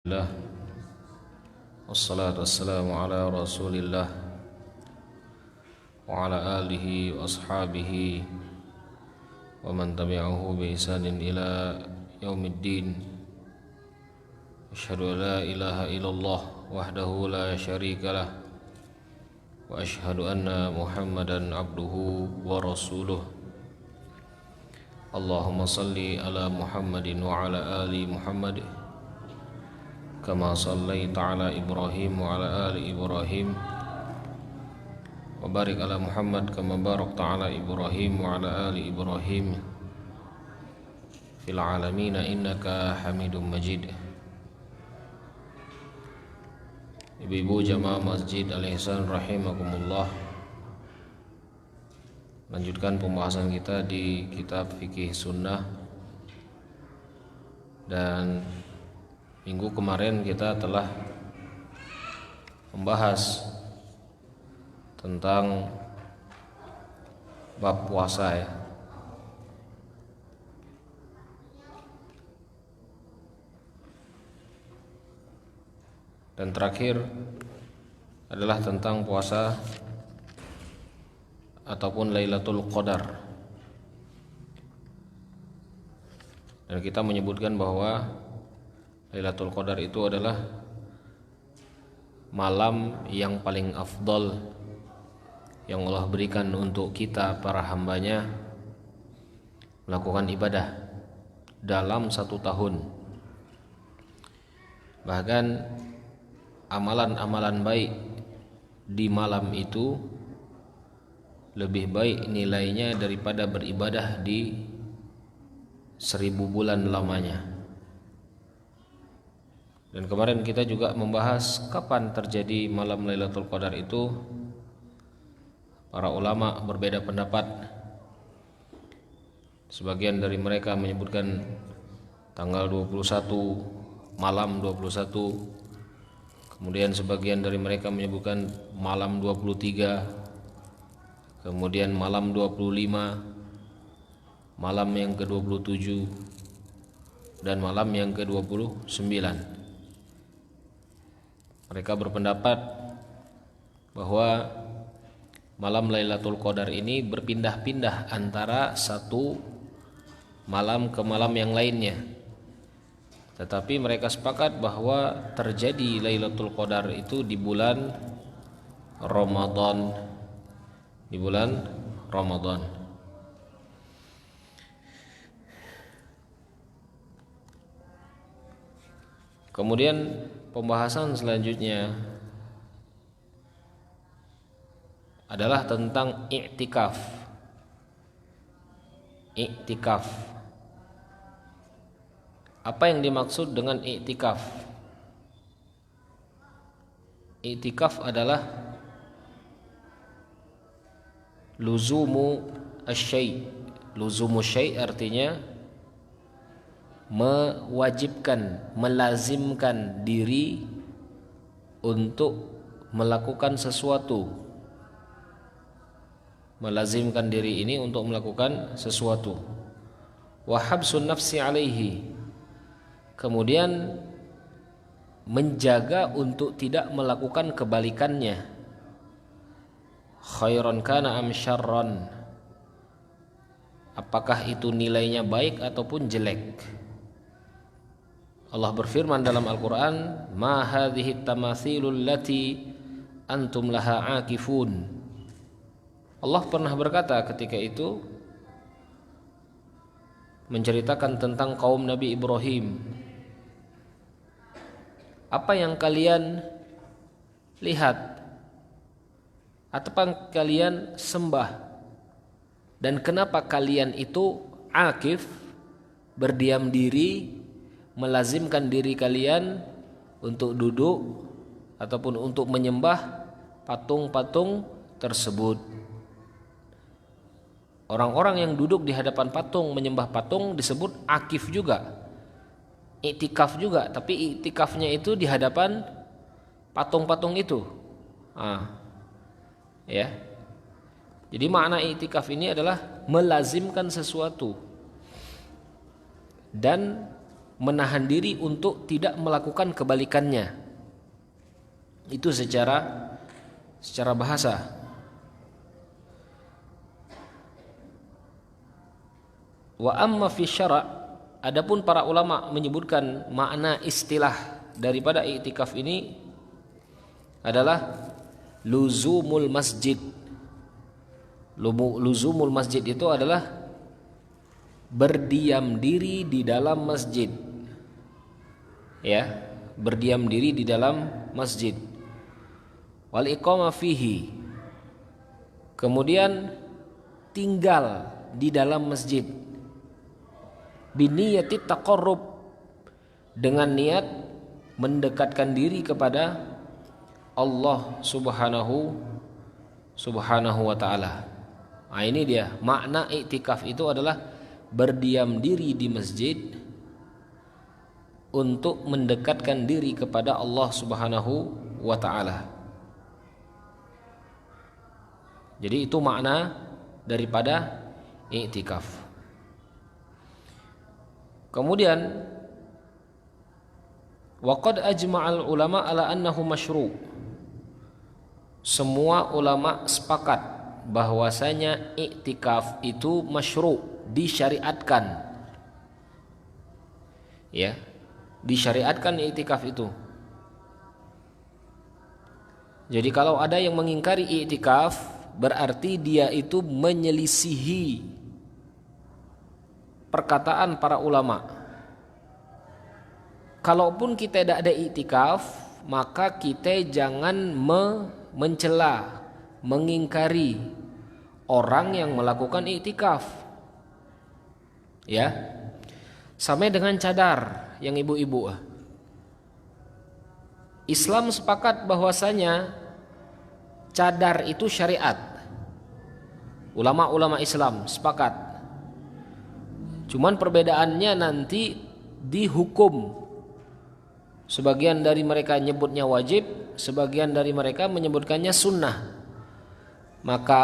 Alhamdulillah, wassalatu wassalamu ala rasulillah wa ala alihi wa ashabihi wa man tabi'ahu bi ihsanin ila yaumiddin. Asyhadu an la ilaha illallah wahdahu la syarikalah wa asyhadu anna Muhammadan abduhu wa rasuluh. Allahumma salli ala Muhammadin wa ala ali Muhammad kama sallaita ala Ibrahim wa ala ali Ibrahim wa barik ala Muhammad kama barakta ala Ibrahim wa ala ali Ibrahim fil alamin innaka Hamidum Majid. Ibu-ibu jamaah Masjid Al-Ihsan rahimakumullah, lanjutkan pembahasan kita di kitab Fikih Sunnah. Dan minggu kemarin kita telah membahas tentang bab puasa ya. Dan terakhir adalah tentang puasa ataupun Lailatul Qadar. Dan kita menyebutkan bahwa Lailatul Qadar itu adalah malam yang paling afdal yang Allah berikan untuk kita para hambanya melakukan ibadah dalam satu tahun. Bahkan amalan-amalan baik di malam itu lebih baik nilainya daripada beribadah di 1000 bulan lamanya. Dan kemarin kita juga membahas kapan terjadi malam Lailatul Qadar itu. Para ulama berbeda pendapat. Sebagian dari mereka menyebutkan tanggal 21, malam 21. Kemudian sebagian dari mereka menyebutkan malam 23. Kemudian malam 25, malam yang ke-27, dan malam yang ke-29. Mereka berpendapat bahwa malam Lailatul Qadar ini berpindah-pindah antara satu malam ke malam yang lainnya. Tetapi mereka sepakat bahwa terjadi Lailatul Qadar itu di bulan Ramadan. Di bulan Ramadan. Kemudian pembahasan selanjutnya adalah tentang i'tikaf. I'tikaf. Apa yang dimaksud dengan i'tikaf? I'tikaf adalah luzumu asy-syai'. Luzumu syai' artinya mewajibkan, melazimkan diri untuk melakukan sesuatu. Melazimkan diri ini untuk melakukan sesuatu. Wa habsun nafsi alaihi. Kemudian menjaga untuk tidak melakukan kebalikannya. Khairan kana am syarran. Apakah itu nilainya baik ataupun jelek? Allah berfirman dalam Al-Quran, ma hadhihi tamathilul lati antum laha akifun. Allah pernah berkata ketika itu menceritakan tentang kaum Nabi Ibrahim. Apa yang kalian lihat? Apa yang kalian sembah? Dan kenapa kalian itu akif, berdiam diri, melazimkan diri kalian untuk duduk ataupun untuk menyembah patung-patung tersebut? Orang-orang yang duduk di hadapan patung, menyembah patung disebut akif juga, iktikaf juga, tapi iktikafnya itu di hadapan patung-patung itu. Ya. Jadi makna iktikaf ini adalah melazimkan sesuatu dan menahan diri untuk tidak melakukan kebalikannya. Itu secara bahasa. Wa amma fi syara', adapun para ulama menyebutkan makna istilah daripada i'tikaf ini adalah luzumul masjid. Luzumul masjid itu adalah berdiam diri di dalam masjid. Ya, berdiam diri di dalam masjid. Wal iqamah fihi, kemudian tinggal di dalam masjid. Biniyati taqarrub, dengan niat mendekatkan diri kepada Allah subhanahu wa ta'ala. Nah, ini dia makna i'tikaf itu adalah berdiam diri di masjid untuk mendekatkan diri kepada Allah subhanahu wa ta'ala. Jadi itu makna daripada i'tikaf. Kemudian waqad ajma'al ulama ala annahu masyru'. Semua ulama sepakat bahwasanya i'tikaf itu masyru', disyariatkan. Ya, disyariatkan i'tikaf itu. Jadi kalau ada yang mengingkari i'tikaf, berarti dia itu menyelisihi perkataan para ulama. Kalaupun kita tidak ada i'tikaf, maka kita jangan mencela, mengingkari orang yang melakukan i'tikaf. Ya, sama dengan cadar yang ibu-ibu. Islam sepakat bahwasanya cadar itu syariat. Ulama-ulama Islam sepakat. Cuman perbedaannya nanti di hukum. Sebagian dari mereka nyebutnya wajib, sebagian dari mereka menyebutkannya sunnah. Maka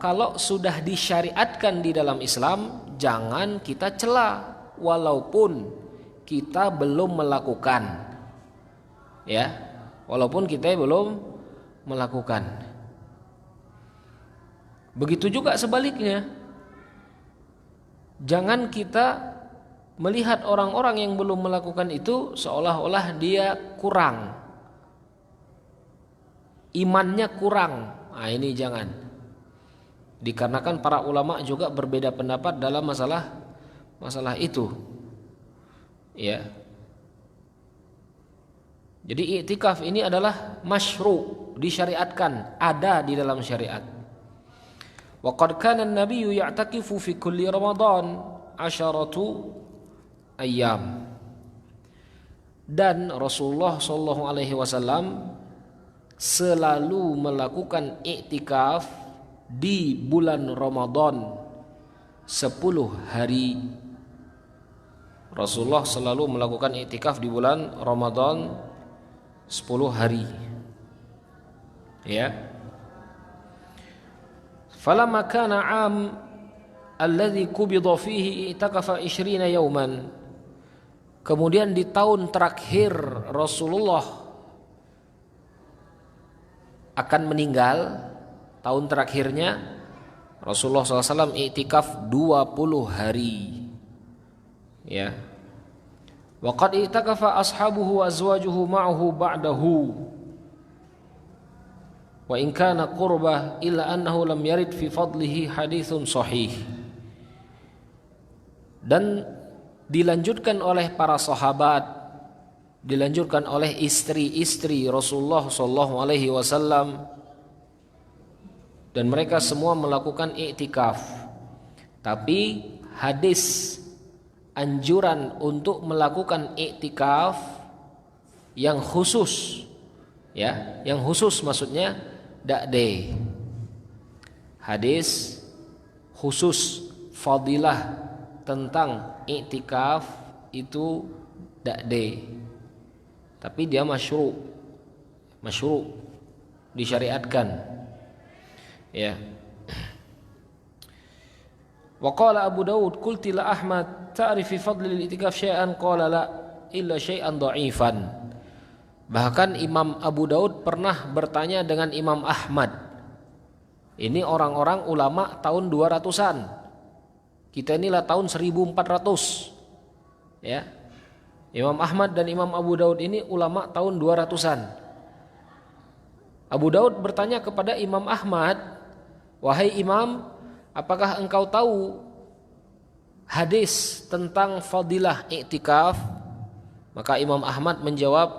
kalau sudah disyariatkan di dalam Islam, jangan kita cela walaupun kita belum melakukan. Ya, walaupun kita belum melakukan. Begitu juga sebaliknya. Jangan kita melihat orang-orang yang belum melakukan itu seolah-olah dia kurang, imannya kurang. Nah, ini jangan. Dikarenakan para ulama juga berbeda pendapat dalam masalah itu. Ya. Jadi i'tikaf ini adalah masyru', disyariatkan, ada di dalam syariat. Wa qad kana an-nabiyyu ya'takifu fi kulli Ramadan 'asharatu ayyam. Dan Rasulullah sallallahu alaihi wasallam selalu melakukan i'tikaf di bulan Ramadan 10 hari. Rasulullah selalu melakukan i'tikaf di bulan Ramadan 10 hari. Ya. Falamma kana 'am alladhi qubida fihi i'takafa 20 yawman. Kemudian di tahun terakhir Rasulullah akan meninggal, tahun terakhirnya Rasulullah SAW i'tikaf 20 hari. Ya. Wa qad i'takafa ashabuhu wa azwajuhu ma'ahu ba'dahu. Wa in kana qurbah illa annahu lam yarid fi fadlihi haditsun sahih. Dan dilanjutkan oleh para sahabat, dilanjutkan oleh istri-istri Rasulullah sallallahu alaihi wasallam, dan mereka semua melakukan i'tikaf. Tapi hadis anjuran untuk melakukan i'tikaf yang khusus, ya, yang khusus maksudnya dakde. Hadis khusus fadilah tentang i'tikaf itu dakde. Tapi dia masyru', disyariatkan. Ya. Wa qala Abu Daud qulti la Ahmad ta'rif fi fadli al-i'tikaf syai'an qala la illa syai'an dha'ifan. Bahkan Imam Abu Daud pernah bertanya dengan Imam Ahmad. Ini orang-orang ulama tahun 200-an. Kita inilah tahun 1400. Ya. Imam Ahmad dan Imam Abu Daud ini ulama tahun 200-an. Abu Daud bertanya kepada Imam Ahmad, "Wahai Imam, apakah engkau tahu hadis tentang fadilah i'tikaf?" Maka Imam Ahmad menjawab,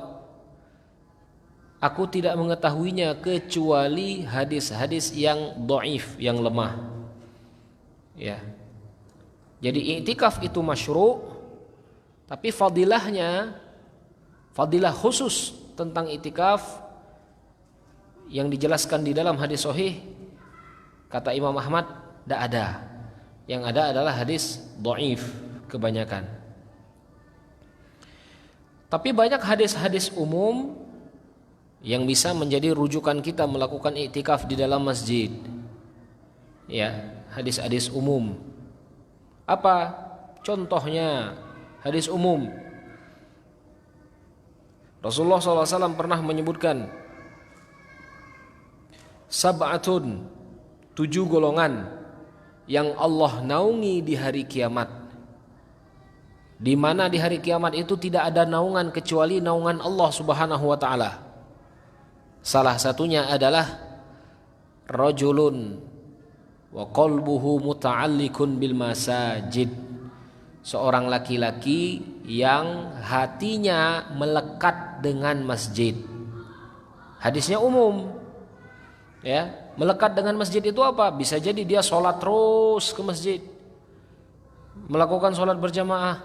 "Aku tidak mengetahuinya kecuali hadis-hadis yang dhaif, yang lemah." Ya. Jadi i'tikaf itu masyru', tapi fadilahnya, fadilah khusus tentang i'tikaf yang dijelaskan di dalam hadis sahih, kata Imam Ahmad, tidak ada. Yang ada adalah hadis dhaif kebanyakan. Tapi banyak hadis-hadis umum yang bisa menjadi rujukan kita melakukan i'tikaf di dalam masjid. Ya, hadis-hadis umum. Apa contohnya hadis umum? Rasulullah SAW pernah menyebutkan sab'atun, 7 golongan yang Allah naungi di hari kiamat, di mana di hari kiamat itu tidak ada naungan kecuali naungan Allah Subhanahu wa taala. Salah satunya adalah rajulun wa qalbuhu muta'alliqun bil masajid, seorang laki-laki yang hatinya melekat dengan masjid. Hadisnya umum. Ya, melekat dengan masjid itu apa? Bisa jadi dia sholat terus ke masjid, melakukan sholat berjamaah.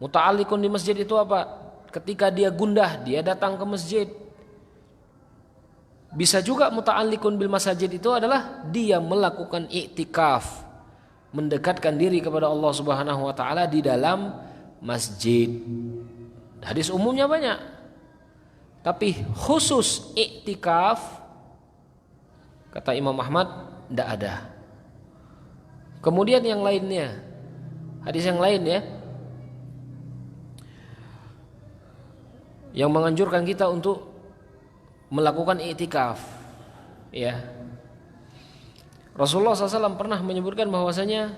Muta'alliqun di masjid itu apa? Ketika dia gundah, dia datang ke masjid. Bisa juga muta'alliqun bil masajid itu adalah dia melakukan i'tikaf, mendekatkan diri kepada Allah Subhanahu wa taala di dalam masjid. Hadis umumnya banyak, tapi khusus i'tikaf, kata Imam Ahmad, tidak ada. Kemudian yang lainnya, hadis yang lain ya, yang menganjurkan kita untuk melakukan i'tikaf. Ya, Rasulullah SAW pernah menyebutkan bahwasanya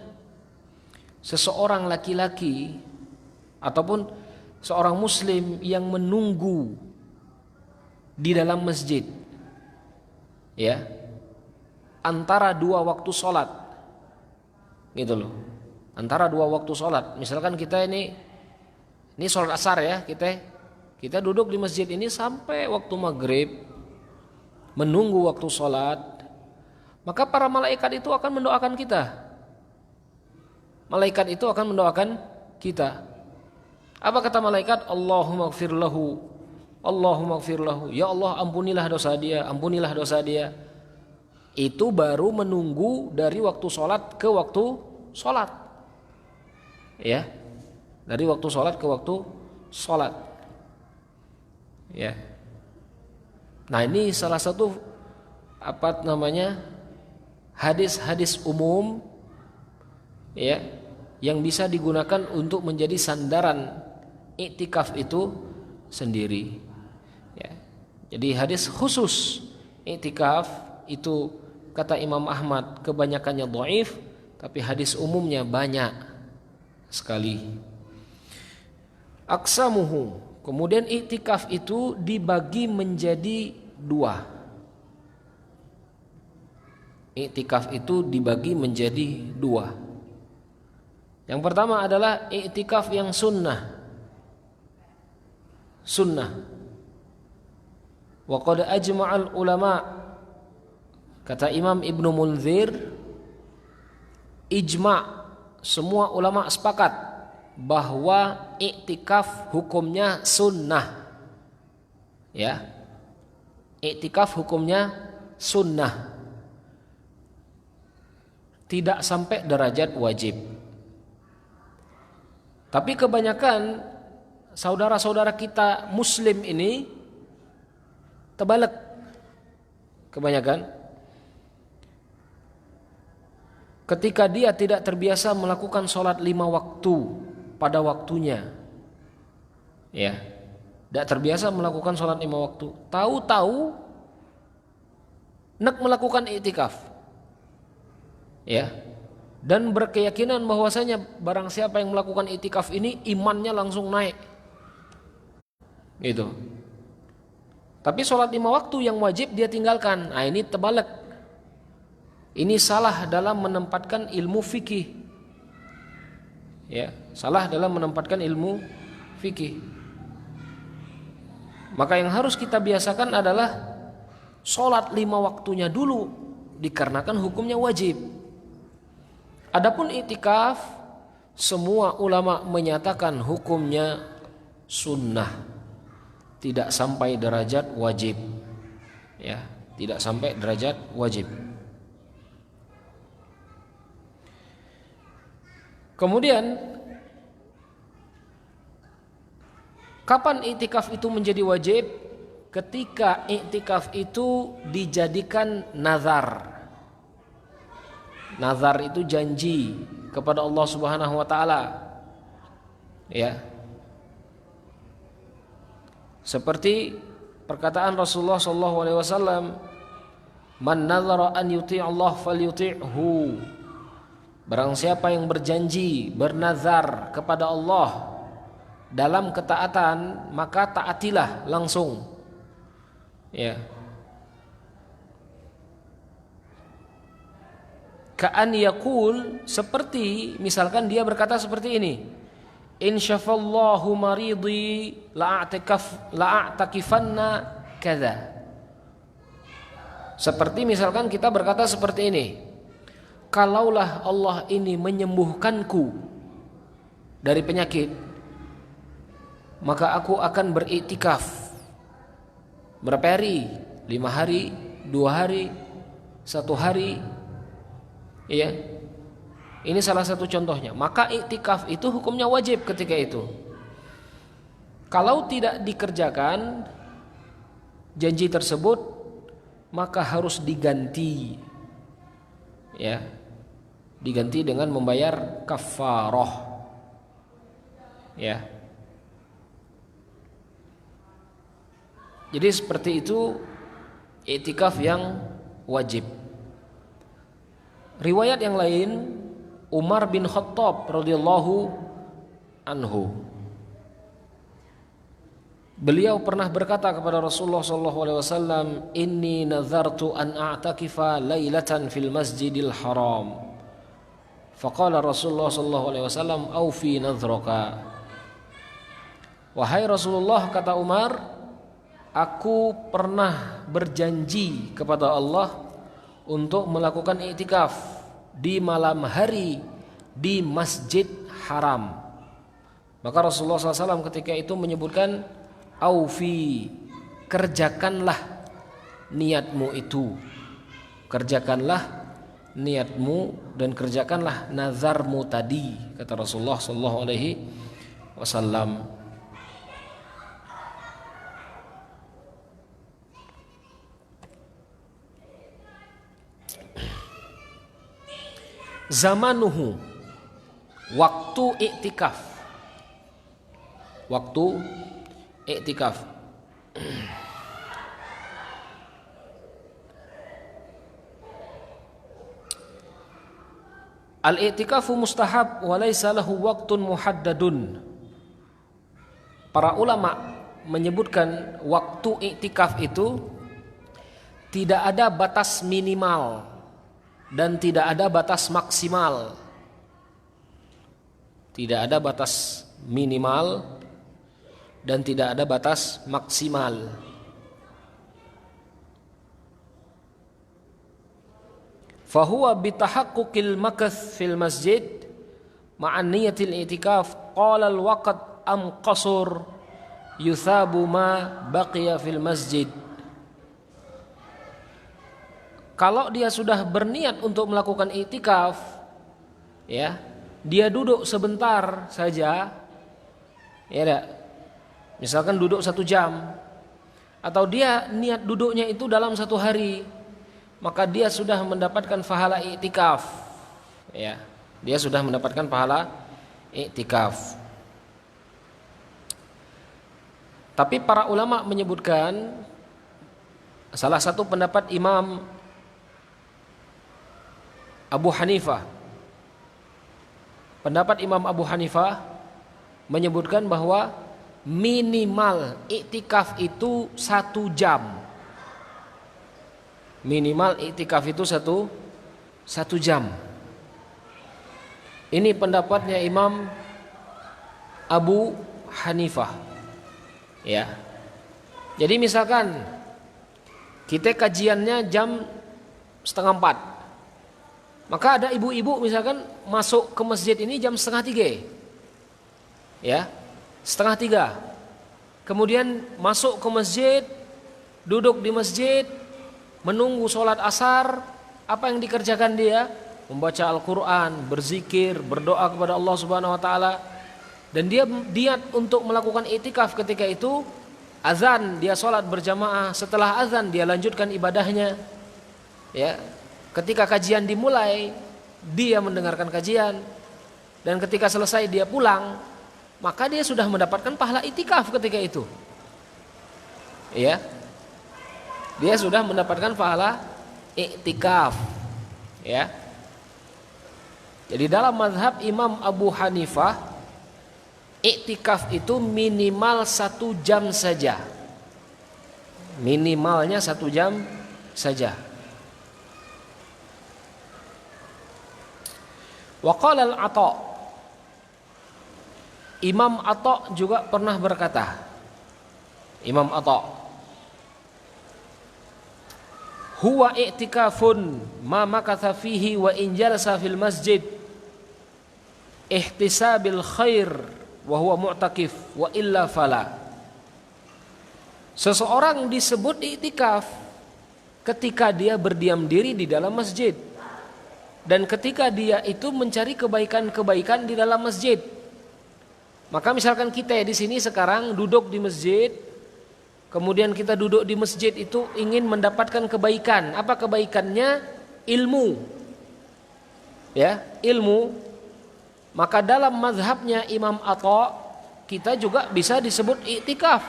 seseorang laki-laki ataupun seorang muslim yang menunggu di dalam masjid, ya, antara 2 waktu sholat, gitu loh, antara 2 waktu sholat. Misalkan kita ini sholat asar ya, kita duduk di masjid ini sampai waktu maghrib, menunggu waktu sholat, maka para malaikat itu akan mendoakan kita. Malaikat itu akan mendoakan kita. Apa kata malaikat? Allahumma ighfir lahu, Allahumma ighfir lahu. Ya Allah, ampunilah dosa dia, ampunilah dosa dia. Itu baru menunggu dari waktu sholat ke waktu sholat, ya, dari waktu sholat ke waktu sholat. Ya. Nah, ini salah satu hadis-hadis umum, ya, yang bisa digunakan untuk menjadi sandaran i'tikaf itu sendiri. Ya. Jadi hadis khusus i'tikaf itu kata Imam Ahmad kebanyakannya dhaif, tapi hadis umumnya banyak sekali. Aqsamuhu, kemudian i'tikaf itu dibagi menjadi 2. I'tikaf itu dibagi menjadi 2. Yang pertama adalah i'tikaf yang sunnah. Wa qad ajma'al ulama, kata Imam Ibnu Munzir, ijma', semua ulama sepakat bahwa i'tikaf hukumnya sunnah. Ya, i'tikaf hukumnya sunnah, tidak sampai derajat wajib. Tapi kebanyakan saudara-saudara kita muslim ini terbalik. Kebanyakan ketika dia tidak terbiasa melakukan sholat 5 waktu pada waktunya, ya, tidak terbiasa melakukan sholat 5 waktu, tahu-tahu nak melakukan iktikaf, ya, dan berkeyakinan bahwasanya barang siapa yang melakukan iktikaf ini imannya langsung naik, gitu. Tapi sholat 5 waktu yang wajib dia tinggalkan. Nah, ini terbalik. Ini salah dalam menempatkan ilmu fikih. Ya, salah dalam menempatkan ilmu fikih. Maka yang harus kita biasakan adalah sholat 5 waktunya dulu, dikarenakan hukumnya wajib. Adapun iktikaf, semua ulama menyatakan hukumnya sunnah, tidak sampai derajat wajib, ya, tidak sampai derajat wajib. Kemudian kapan iktikaf itu menjadi wajib? Ketika iktikaf itu dijadikan nazar. Nazar itu janji kepada Allah Subhanahu wa taala. Ya. Seperti perkataan Rasulullah sallallahu alaihi wasallam, "Man nazara an yuti' Allah falyuti'hu." Barang siapa yang berjanji, bernazar kepada Allah dalam ketaatan, maka taatilah langsung. Ya. Ka'an yaqul, seperti misalkan dia berkata seperti ini, "Insyafallahu maridi la'atakifanna kadza." Seperti misalkan kita berkata seperti ini, kalaulah Allah ini menyembuhkanku dari penyakit, maka aku akan beriktikaf. Berapa hari? 5 hari, 2 hari, 1 hari. Iya. Ini salah satu contohnya. Maka iktikaf itu hukumnya wajib ketika itu. Kalau tidak dikerjakan janji tersebut, maka harus diganti. Ya. Diganti dengan membayar kafarah. Ya. Jadi seperti itu iktikaf yang wajib. Riwayat yang lain, Umar bin Khattab radhiyallahu anhu, beliau pernah berkata kepada Rasulullah sallallahu alaihi wasallam, "Inni nazartu an a'takifa lailatan fil Masjidil Haram." Faqala Rasulullah sallallahu alaihi wasallam, "Aufi nadhraka." Wahai Rasulullah, kata Umar, aku pernah berjanji kepada Allah untuk melakukan iktikaf di malam hari di Masjid Haram. Maka Rasulullah SAW ketika itu menyebutkan, "Aufi, kerjakanlah niatmu itu, kerjakanlah niatmu dan kerjakanlah nazarmu tadi," kata Rasulullah SAW. Zamanuhu, waktu iktikaf. Waktu iktikaf. Al-i'tikafu mustahab wa laisa lahu waqtun muhaddadun. Para ulama menyebutkan waktu i'tikaf itu tidak ada batas minimal dan tidak ada batas maksimal. Tidak ada batas minimal dan tidak ada batas maksimal. Fahuwa bitahaqquqil makath fil masjid ma'an niyatil i'tikaf qala al-waqt am qasur yuthabu ma baqiya fil masjid. Kalau dia sudah berniat untuk melakukan i'tikaf, ya, dia duduk sebentar saja, ya, misalkan duduk 1 jam, atau dia niat duduknya itu dalam 1 hari, maka dia sudah mendapatkan pahala i'tikaf. ya, dia sudah mendapatkan pahala iktikaf. Tapi para ulama menyebutkan, salah satu pendapat Imam Abu Hanifah, pendapat Imam Abu Hanifah menyebutkan bahwa minimal iktikaf itu 1 jam. Minimal iktikaf itu satu jam. Ini pendapatnya Imam Abu Hanifah. Ya. Jadi misalkan kita kajiannya jam 3:30, maka ada ibu-ibu misalkan masuk ke masjid ini jam 2:30, ya, 2:30. Kemudian masuk ke masjid, duduk di masjid, menunggu sholat asar. Apa yang dikerjakan dia? Membaca Al-Quran, berzikir, berdoa kepada Allah Subhanahu Wa Taala. Dan dia niat untuk melakukan iktikaf ketika itu. Azan, dia sholat berjamaah. Setelah azan dia lanjutkan ibadahnya, ya. Ketika kajian dimulai, dia mendengarkan kajian. Dan ketika selesai dia pulang, maka dia sudah mendapatkan pahala iktikaf ketika itu, ya. Dia sudah mendapatkan pahala iktikaf, ya. Jadi dalam mazhab Imam Abu Hanifah, iktikaf itu minimal 1 jam saja. Minimalnya 1 jam saja. Wa qala al-Atha, Imam Atha juga pernah berkata, Imam Atha, huwa i'tikafun ma makatha fihi wa in jalasa fil masjid ihtisabil khair wa huwa mu'takif wa illa fala. Seseorang disebut iktikaf ketika dia berdiam diri di dalam masjid, dan ketika dia itu mencari kebaikan-kebaikan di dalam masjid. Maka misalkan kita di sini sekarang duduk di masjid, kemudian kita duduk di masjid itu ingin mendapatkan kebaikan. Apa kebaikannya? Ilmu, ya, ilmu. Maka dalam mazhabnya Imam Atha, kita juga bisa disebut iktikaf,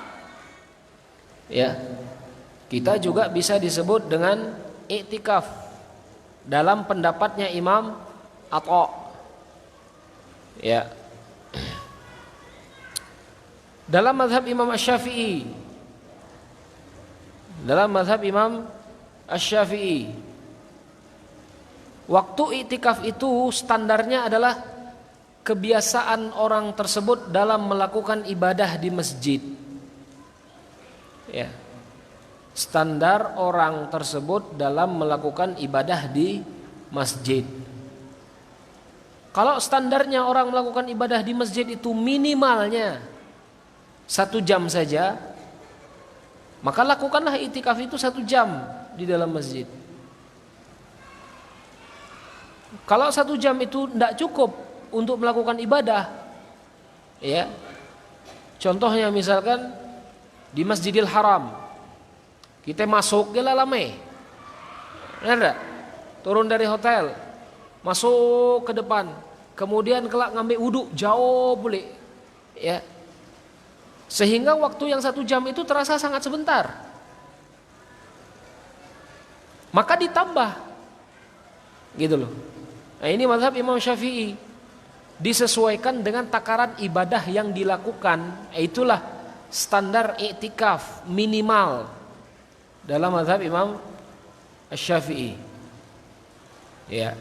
ya. Kita juga bisa disebut dengan iktikaf dalam pendapatnya Imam Atha, ya. Dalam mazhab Imam Asy-Syafi'i, waktu iktikaf itu standarnya adalah kebiasaan orang tersebut dalam melakukan ibadah di masjid, ya. Standar orang tersebut dalam melakukan ibadah di masjid. Kalau standarnya orang melakukan ibadah di masjid itu minimalnya 1 jam saja, maka lakukanlah iktikaf itu 1 jam di dalam masjid. Kalau 1 jam itu tidak cukup untuk melakukan ibadah, ya. Contohnya misalkan di Masjidil Haram, kita masuk ke lalame, ada turun dari hotel, masuk ke depan, kemudian kelak ngambil wudhu jauh boleh, ya. Sehingga waktu yang 1 jam itu terasa sangat sebentar. Maka ditambah, gitu loh. Nah, ini mazhab Imam Syafi'i, disesuaikan dengan takaran ibadah yang dilakukan. Itulah standar iktikaf minimal dalam mazhab Imam Asy-Syafi'i, ya.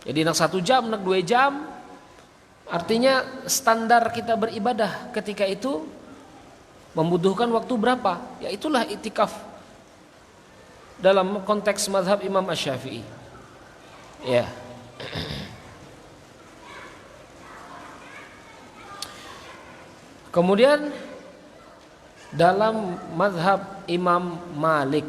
Jadi nak 1 jam, nak 2 jam, artinya standar kita beribadah ketika itu membutuhkan waktu berapa? Ya itulah iktikaf dalam konteks mazhab Imam Asy-Syafi'i, ya. Kemudian dalam mazhab Imam Malik,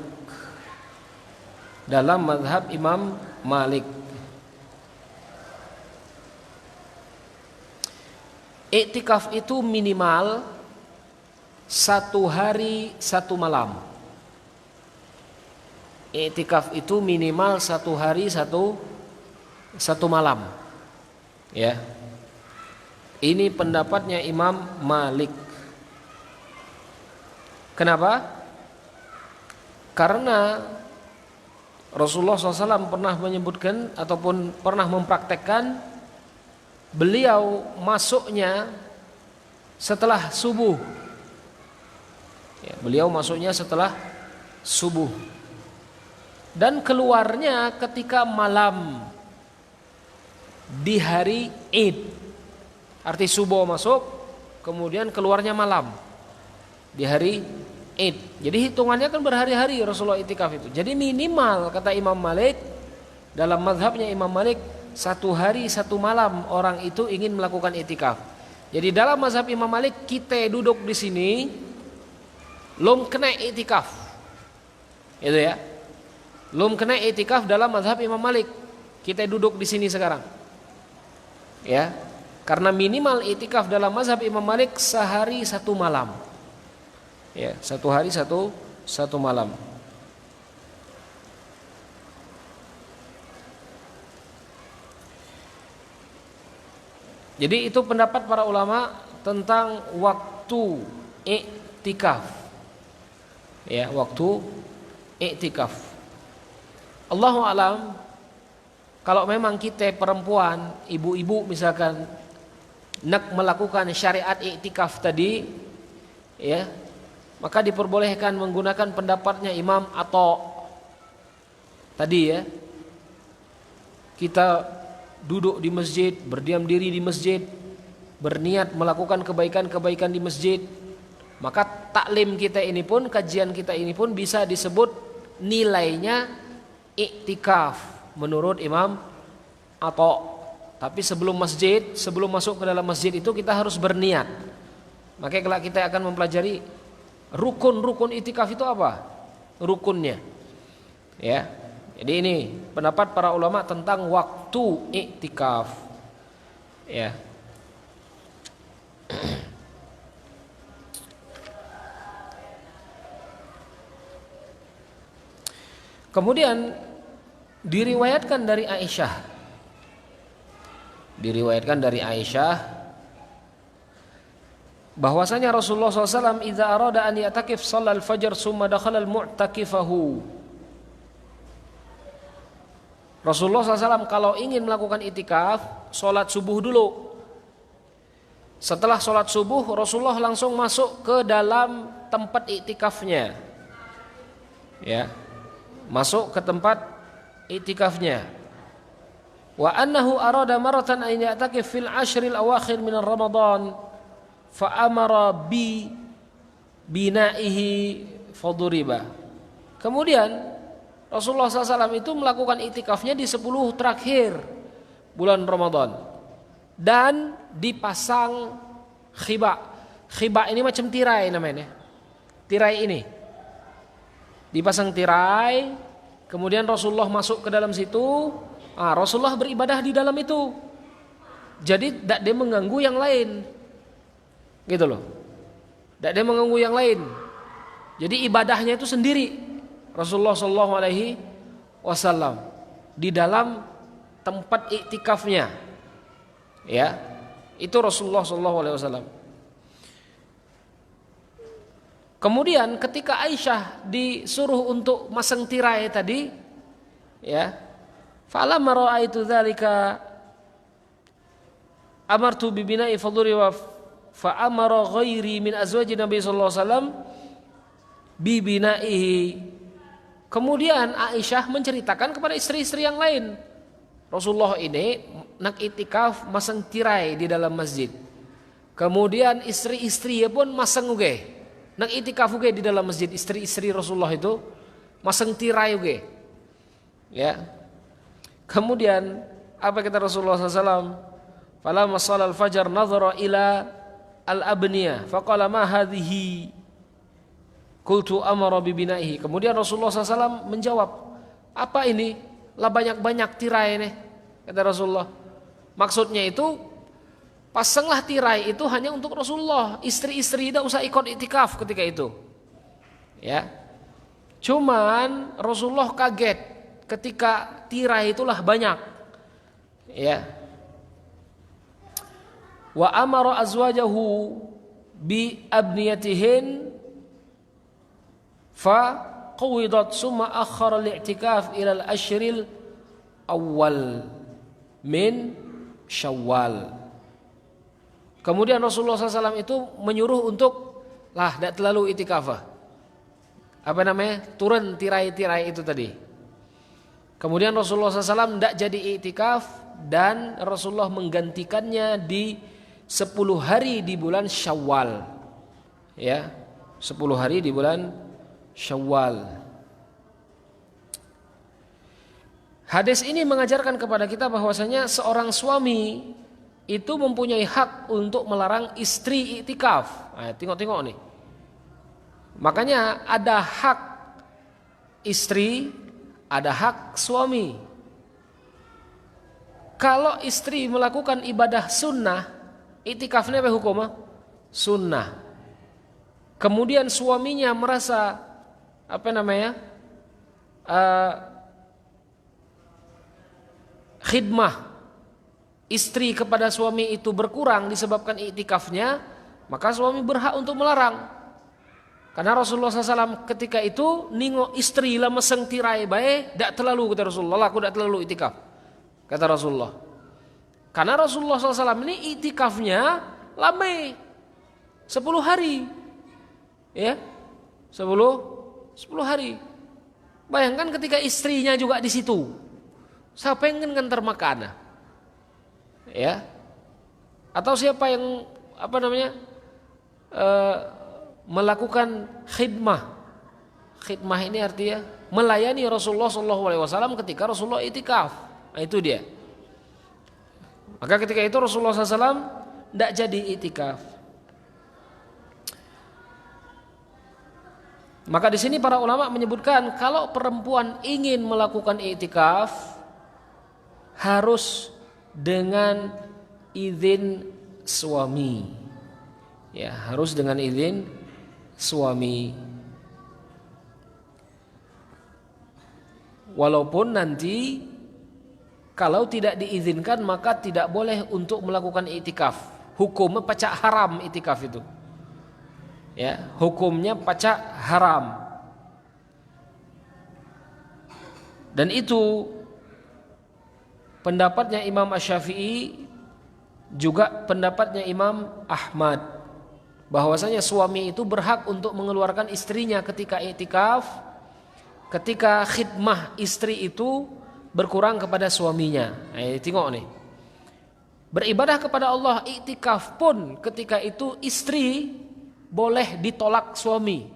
iktikaf itu minimal 1 hari 1 malam. Iktikaf itu minimal 1 hari 1 1 malam. Ya. Ini pendapatnya Imam Malik. Kenapa? Karena Rasulullah SAW pernah menyebutkan ataupun pernah mempraktekkan beliau masuknya setelah subuh. Ya, beliau masuknya setelah subuh dan keluarnya ketika malam di hari Id. Arti subuh masuk, kemudian keluarnya malam di hari Id. Jadi hitungannya kan berhari-hari Rasulullah itikaf itu. Jadi minimal kata Imam Malik, dalam mazhabnya Imam Malik, 1 hari 1 malam orang itu ingin melakukan itikaf. Jadi dalam mazhab Imam Malik kita duduk di sini belum kena itikaf. Itu ya. Belum kena itikaf dalam mazhab Imam Malik. Kita duduk di sini sekarang. Ya. Karena minimal itikaf dalam mazhab Imam Malik sehari 1 malam. Ya, 1 hari 1 malam. Jadi itu pendapat para ulama tentang waktu iktikaf. Ya, waktu iktikaf. Allahu alam, kalau memang kita perempuan, ibu-ibu misalkan nak melakukan syariat iktikaf tadi, ya, maka diperbolehkan menggunakan pendapatnya Imam Atha tadi ya. Kita duduk di masjid, berdiam diri di masjid, berniat melakukan kebaikan-kebaikan di masjid, maka taklim kita ini pun, kajian kita ini pun bisa disebut nilainya iktikaf menurut Imam Atha. Tapi sebelum masuk ke dalam masjid itu kita harus berniat. Makanya kalau kita akan mempelajari rukun itikaf itu apa? Rukunnya. Ya. Jadi ini pendapat para ulama tentang waktu iktikaf. Ya. Kemudian diriwayatkan dari Aisyah bahwasanya Rasulullah SAW idza arada an ya'takif shallal fajr summa dakhala al-mu'takifahu. Rasulullah SAW kalau ingin melakukan itikaf, sholat subuh dulu. Setelah sholat subuh, Rasulullah langsung masuk ke dalam tempat iktikafnya. Ya, masuk ke tempat iktikafnya. Wa annahu arada maratan an ya'takif fil ashril awakhir min Ramadan fa amara bi binaihi faduriba. Kemudian Rasulullah SAW itu melakukan iktikafnya di 10 terakhir bulan Ramadan dan dipasang khiba. Khiba ini macam tirai namanya. Tirai ini dipasang tirai, kemudian Rasulullah masuk ke dalam situ. Rasulullah beribadah di dalam itu. Jadi tidak dia mengganggu yang lain, gitu loh. Tidak dia mengganggu yang lain. Jadi ibadahnya itu sendiri. Rasulullah SAW di dalam tempat iktikafnya, ya, itu Rasulullah SAW. Kemudian ketika Aisyah disuruh untuk masang tirai tadi, ya, falamma ra'aitu dzalika amartu bi bina'i fadhuri wa fa amara ghairi min azwaji Nabi sallallahu alaihi wasallam bi bina'ihi. Kemudian Aisyah menceritakan kepada istri-istri yang lain, Rasulullah ini nak itikaf masang tirai di dalam masjid. Kemudian istri-istri pun masang uge, nak itikaf uge di dalam masjid. Istri-istri Rasulullah itu masang tirai uge. Ya. Kemudian apa kata Rasulullah SAW? Falamma shalal fajar nadhara ila al-abniyah faqala ma hadhihi qultu amara bi binaihi. Kemudian Rasulullah SAW menjawab, apa ini? Lah banyak-banyak tirai ini, kata Rasulullah. Maksudnya itu pasanglah tirai itu hanya untuk Rasulullah. Istri-istri tidak usah ikut iktikaf ketika itu. Ya. Cuman Rasulullah kaget ketika tirai itulah banyak. Ya. Wa amara azwajahu bi abniyatihin fa qawidat summa akhara al-i'tikaf ila al-ashril awal min Syawal. Kemudian Rasulullah SAW itu menyuruh untuk tidak terlalu itikaf. Turun tirai-tirai itu tadi. Kemudian Rasulullah SAW tidak jadi itikaf dan Rasulullah menggantikannya di 10 hari di bulan Syawal. Ya, 10 hari di bulan Syawal. Hadis ini mengajarkan kepada kita bahwasanya seorang suami itu mempunyai hak untuk melarang istri iktikaf. Tengok nih. Makanya ada hak istri, ada hak suami. Kalau istri melakukan ibadah sunnah, iktikafnya apa hukumnya? Sunnah. Kemudian suaminya merasa khidmah istri kepada suami itu berkurang disebabkan iktikafnya, maka suami berhak untuk melarang. Karena Rasulullah SAW ketika itu ningok istri lah meseng tirai baik, tidak terlalu kata Rasulullah, aku tidak terlalu iktikaf, kata Rasulullah. Karena Rasulullah SAW ini iktikafnya lama 10 hari, ya 10 hari. Bayangkan ketika istrinya juga di situ. Saya pengen kan termakan, ya, atau siapa yang melakukan khidmah. Khidmah ini artinya melayani Rasulullah SAW ketika Rasulullah itikaf. Nah, itu dia. Maka ketika itu Rasulullah SAW tidak jadi itikaf. Maka di sini para ulama menyebutkan kalau perempuan ingin melakukan itikaf harus dengan izin suami. Ya, harus dengan izin suami. Walaupun nanti kalau tidak diizinkan maka tidak boleh untuk melakukan iktikaf. Hukumnya pacak haram iktikaf itu. Ya, hukumnya pacak haram. Dan itu pendapatnya Imam Asy-Syafi'i, juga pendapatnya Imam Ahmad, bahwasanya suami itu berhak untuk mengeluarkan istrinya ketika iktikaf, ketika khidmah istri itu berkurang kepada suaminya. Tengok nih. Beribadah kepada Allah iktikaf pun ketika itu istri boleh ditolak suami.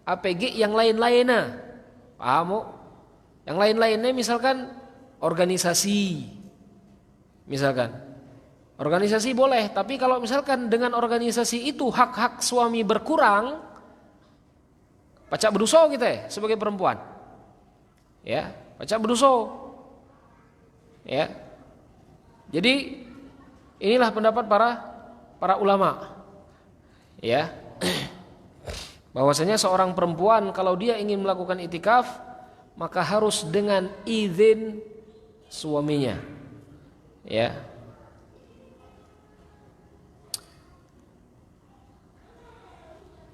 APG yang lain-lainnya. Paham? Yang lain-lainnya misalkan organisasi, misalkan organisasi boleh, tapi kalau misalkan dengan organisasi itu hak-hak suami berkurang, pacak berdosa kita sebagai perempuan, ya, pacak berdosa, ya. Jadi inilah pendapat para ulama, ya, bahwasanya seorang perempuan kalau dia ingin melakukan iktikaf maka harus dengan izin suaminya, ya.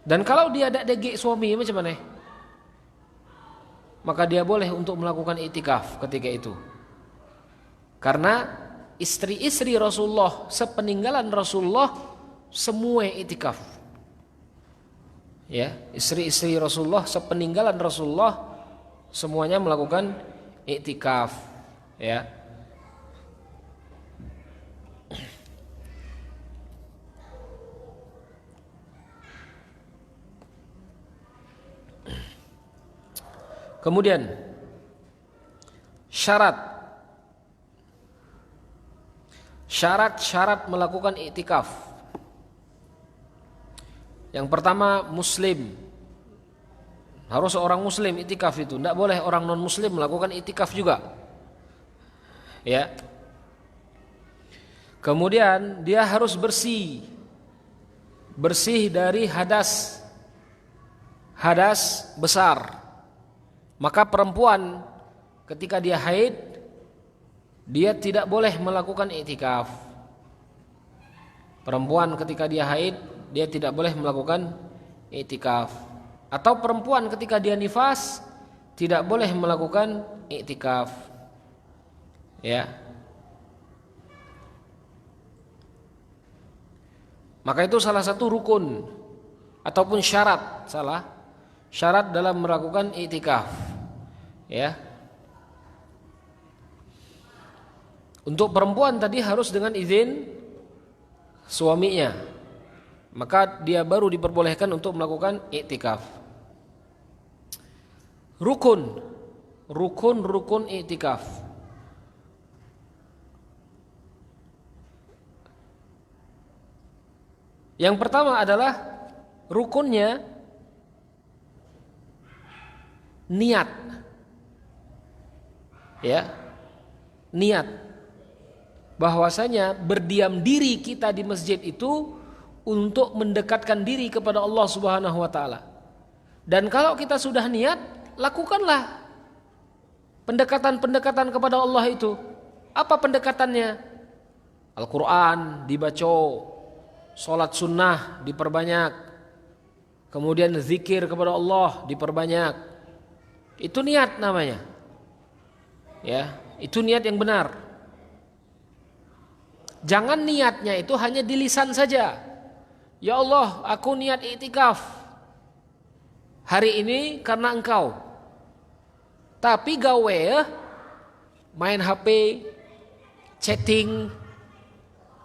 Dan kalau dia ada degek suami macam mana? Maka dia boleh untuk melakukan iktikaf ketika itu. Karena istri-istri Rasulullah sepeninggalan Rasulullah semua iktikaf. Ya, istri-istri Rasulullah sepeninggalan Rasulullah semuanya melakukan iktikaf, ya. Kemudian syarat melakukan iktikaf. Yang pertama muslim. Harus orang muslim iktikaf itu. Tidak boleh orang non muslim melakukan iktikaf juga, ya. Kemudian dia harus bersih dari hadas besar. Maka perempuan ketika dia haid dia tidak boleh melakukan iktikaf. Perempuan ketika dia haid, dia tidak boleh melakukan iktikaf. Atau perempuan ketika dia nifas, tidak boleh melakukan iktikaf. Ya. Maka itu salah satu rukun ataupun syarat dalam melakukan iktikaf. Ya. Untuk perempuan tadi harus dengan izin suaminya. Maka dia baru diperbolehkan untuk melakukan iktikaf. Rukun iktikaf. Yang pertama adalah rukunnya niat. Ya. Niat. Bahwasanya berdiam diri kita di masjid itu untuk mendekatkan diri kepada Allah Subhanahu wa taala. Dan kalau kita sudah niat, lakukanlah pendekatan-pendekatan kepada Allah itu. Apa pendekatannya? Al-Qur'an dibaca, salat sunnah diperbanyak, kemudian zikir kepada Allah diperbanyak. Itu niat namanya. Ya, itu niat yang benar. Jangan niatnya itu hanya di lisan saja. Ya Allah, aku niat iktikaf hari ini karena Engkau. Tapi gawe main HP, chatting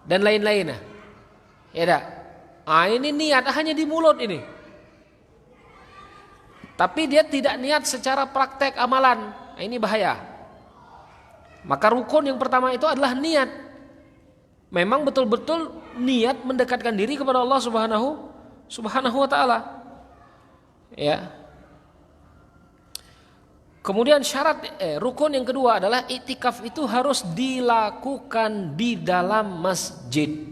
dan lain-lain. Ya dah. Ini niat hanya di mulut ini. Tapi dia tidak niat secara praktek amalan. Ini bahaya. Maka rukun yang pertama itu adalah niat. Memang betul-betul niat mendekatkan diri kepada Allah Subhanahu wa taala. Ya. Kemudian rukun yang kedua adalah iktikaf itu harus dilakukan di dalam masjid.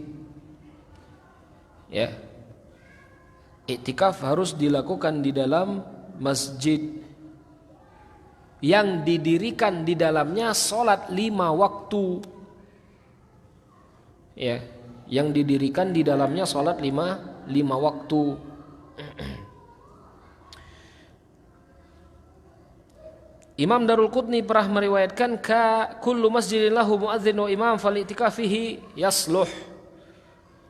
Ya. Iktikaf harus dilakukan di dalam masjid yang didirikan di dalamnya salat 5 waktu. Ya, yang didirikan di dalamnya salat 5 waktu. Imam Darul Qutni pernah meriwayatkan kullu masjidin lahu muadzin wa imam fal i'tikafihi yasluh.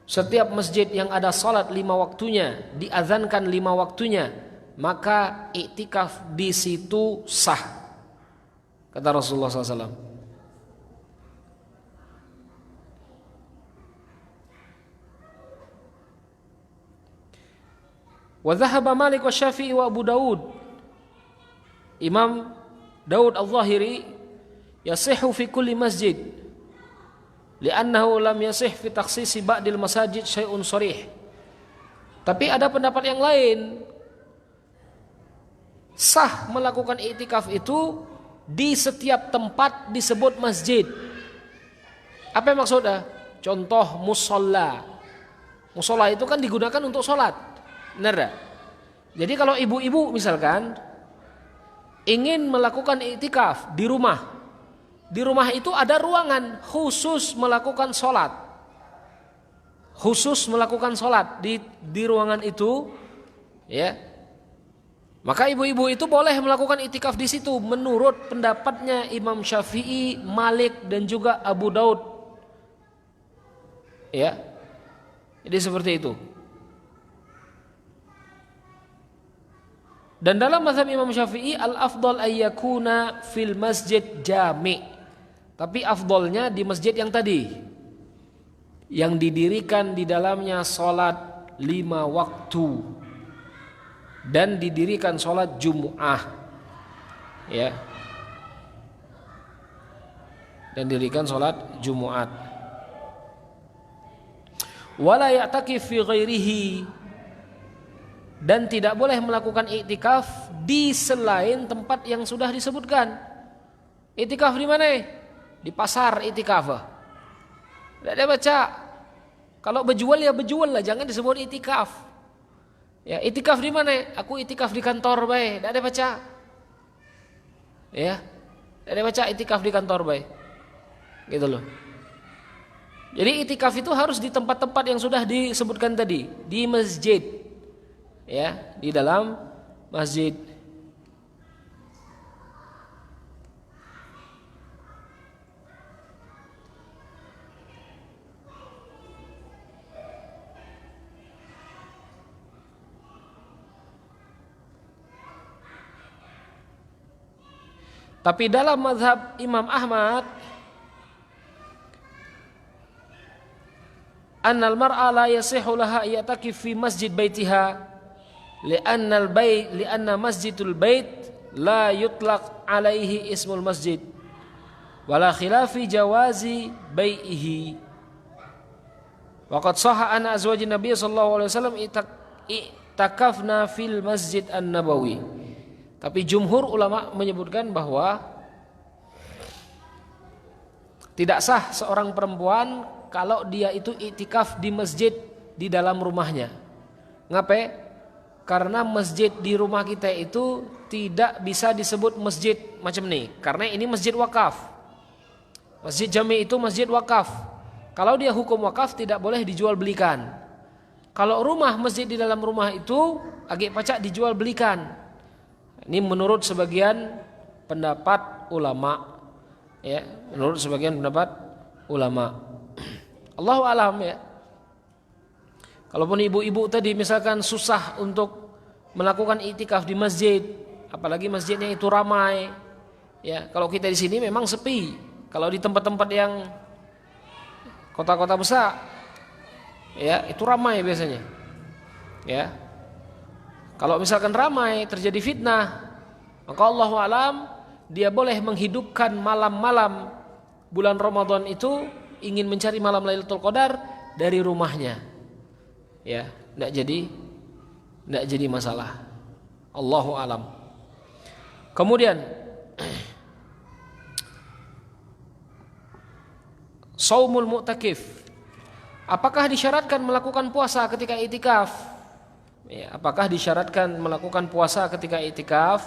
Setiap masjid yang ada salat 5 waktunya, diazankan 5 waktunya, maka iktikaf di situ sah. Kata Rasulullah SAW. Wa dhahaba Malik wa Syafi'i wa Abu Daud. Imam Daud Al-Zahiri yasihhu fi kulli masjid li'annahu lam yasih fi takhsisi ba'dil masajid syai'un sharih. Tapi ada pendapat yang lain. Sah melakukan iktikaf itu di setiap tempat disebut masjid. Apa yang maksudnya? Contoh musola. Musola itu kan digunakan untuk sholat. Benar tak? Jadi kalau ibu-ibu misalkan ingin melakukan iktikaf di rumah itu ada ruangan khusus melakukan sholat. Khusus melakukan sholat di ruangan itu, ya. Maka ibu-ibu itu boleh melakukan iktikaf di situ menurut pendapatnya Imam Syafi'i, Malik dan juga Abu Daud. Ya. Jadi seperti itu. Dan dalam mazhab Imam Syafi'i al-afdal ayyakuna fil masjid jami'. Tapi afdalnya di masjid yang tadi, yang didirikan di dalamnya salat 5 waktu dan didirikan salat Jumu'ah. Ya. Dan didirikan salat Jumu'at. Wala ya'takif fi ghairihi, dan tidak boleh melakukan iktikaf di selain tempat yang sudah disebutkan. Iktikaf di mana? Di pasar iktikaf. Tidak ada baca. Kalau berjual ya berjual lah, jangan disebut iktikaf. Ya, iktikaf di mana? Aku iktikaf di kantor bae. Tidak ada baca. Ya. Tidak ada baca iktikaf di kantor bae. Gitu loh. Jadi itikaf itu harus di tempat-tempat yang sudah disebutkan tadi, di masjid. Ya, di dalam masjid. Tapi dalam mazhab Imam Ahmad, annal mar'a la yasihu laha ya'takif fi masjid baitiha li'anna masjidul bait la yutlaq alaihi ismul masjid wala khilafi jawazi bai'ihi. Waqad sahha anna azwajin nabiy sallallahu alaihi wasallam i'takafna fil masjid an-nabawi. Tapi jumhur ulama menyebutkan bahwa tidak sah seorang perempuan kalau dia itu iktikaf di masjid di dalam rumahnya. Ngapain? Karena masjid di rumah kita itu tidak bisa disebut masjid macam ini. Karena ini masjid wakaf. Masjid jami itu masjid wakaf. Kalau dia hukum wakaf tidak boleh dijual belikan. Kalau rumah masjid di dalam rumah itu agak pacak dijual belikan. Ini menurut sebagian pendapat ulama, ya, menurut sebagian pendapat ulama. Allahu alam ya. Kalaupun ibu-ibu tadi misalkan susah untuk melakukan iktikaf di masjid, apalagi masjidnya itu ramai, ya. Kalau kita di sini memang sepi. Kalau di tempat-tempat yang kota-kota besar, ya itu ramai biasanya, ya. Kalau misalkan ramai terjadi fitnah, maka Allahu alam dia boleh menghidupkan malam-malam bulan Ramadan itu ingin mencari malam Lailatul Qadar dari rumahnya. Ya, enggak jadi masalah. Allahu alam. Kemudian shaumul mu'takif. Apakah disyaratkan melakukan puasa ketika iktikaf? Ya, apakah disyaratkan melakukan puasa ketika iktikaf?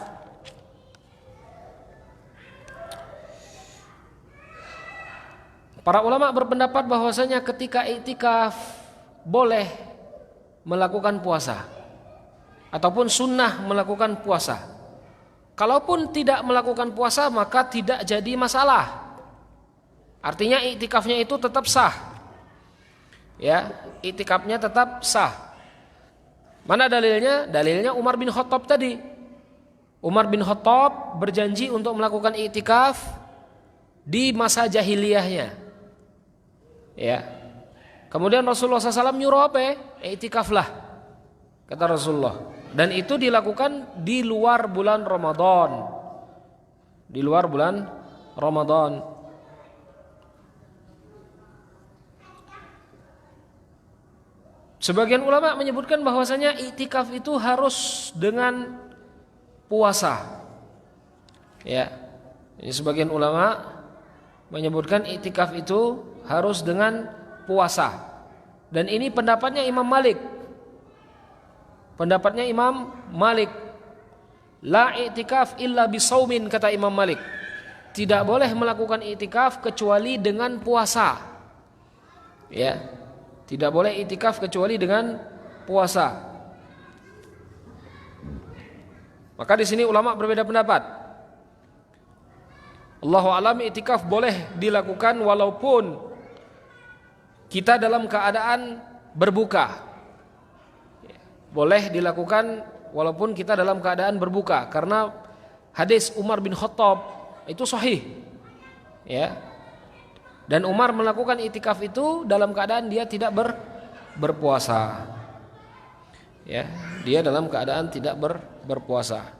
Para ulama berpendapat bahwasanya ketika iktikaf boleh melakukan puasa ataupun sunnah melakukan puasa. Kalaupun tidak melakukan puasa maka tidak jadi masalah. Artinya iktikafnya itu tetap sah. Ya, iktikafnya tetap sah. Mana dalilnya? Dalilnya Umar bin Khattab tadi. Umar bin Khattab berjanji untuk melakukan iktikaf di masa jahiliyahnya. Ya. Kemudian Rasulullah SAW nyuruh apa? Iktikaflah, kata Rasulullah. Dan itu dilakukan di luar bulan Ramadan. Di luar bulan Ramadan. Sebagian ulama menyebutkan bahwasanya iktikaf itu harus dengan puasa. Ya. Ini sebagian ulama menyebutkan iktikaf itu harus dengan puasa. Dan ini pendapatnya Imam Malik. Pendapatnya Imam Malik. La iktikaf illa bisaumin, kata Imam Malik. Tidak boleh melakukan iktikaf kecuali dengan puasa. Ya. Tidak boleh iktikaf kecuali dengan puasa. Maka di sini ulama berbeda pendapat. Allahu a'lam, iktikaf boleh dilakukan walaupun kita dalam keadaan berbuka. Boleh dilakukan walaupun kita dalam keadaan berbuka karena hadis Umar bin Khattab itu sahih. Ya. Dan Umar melakukan iktikaf itu dalam keadaan dia tidak berpuasa. Ya, dia dalam keadaan tidak berpuasa.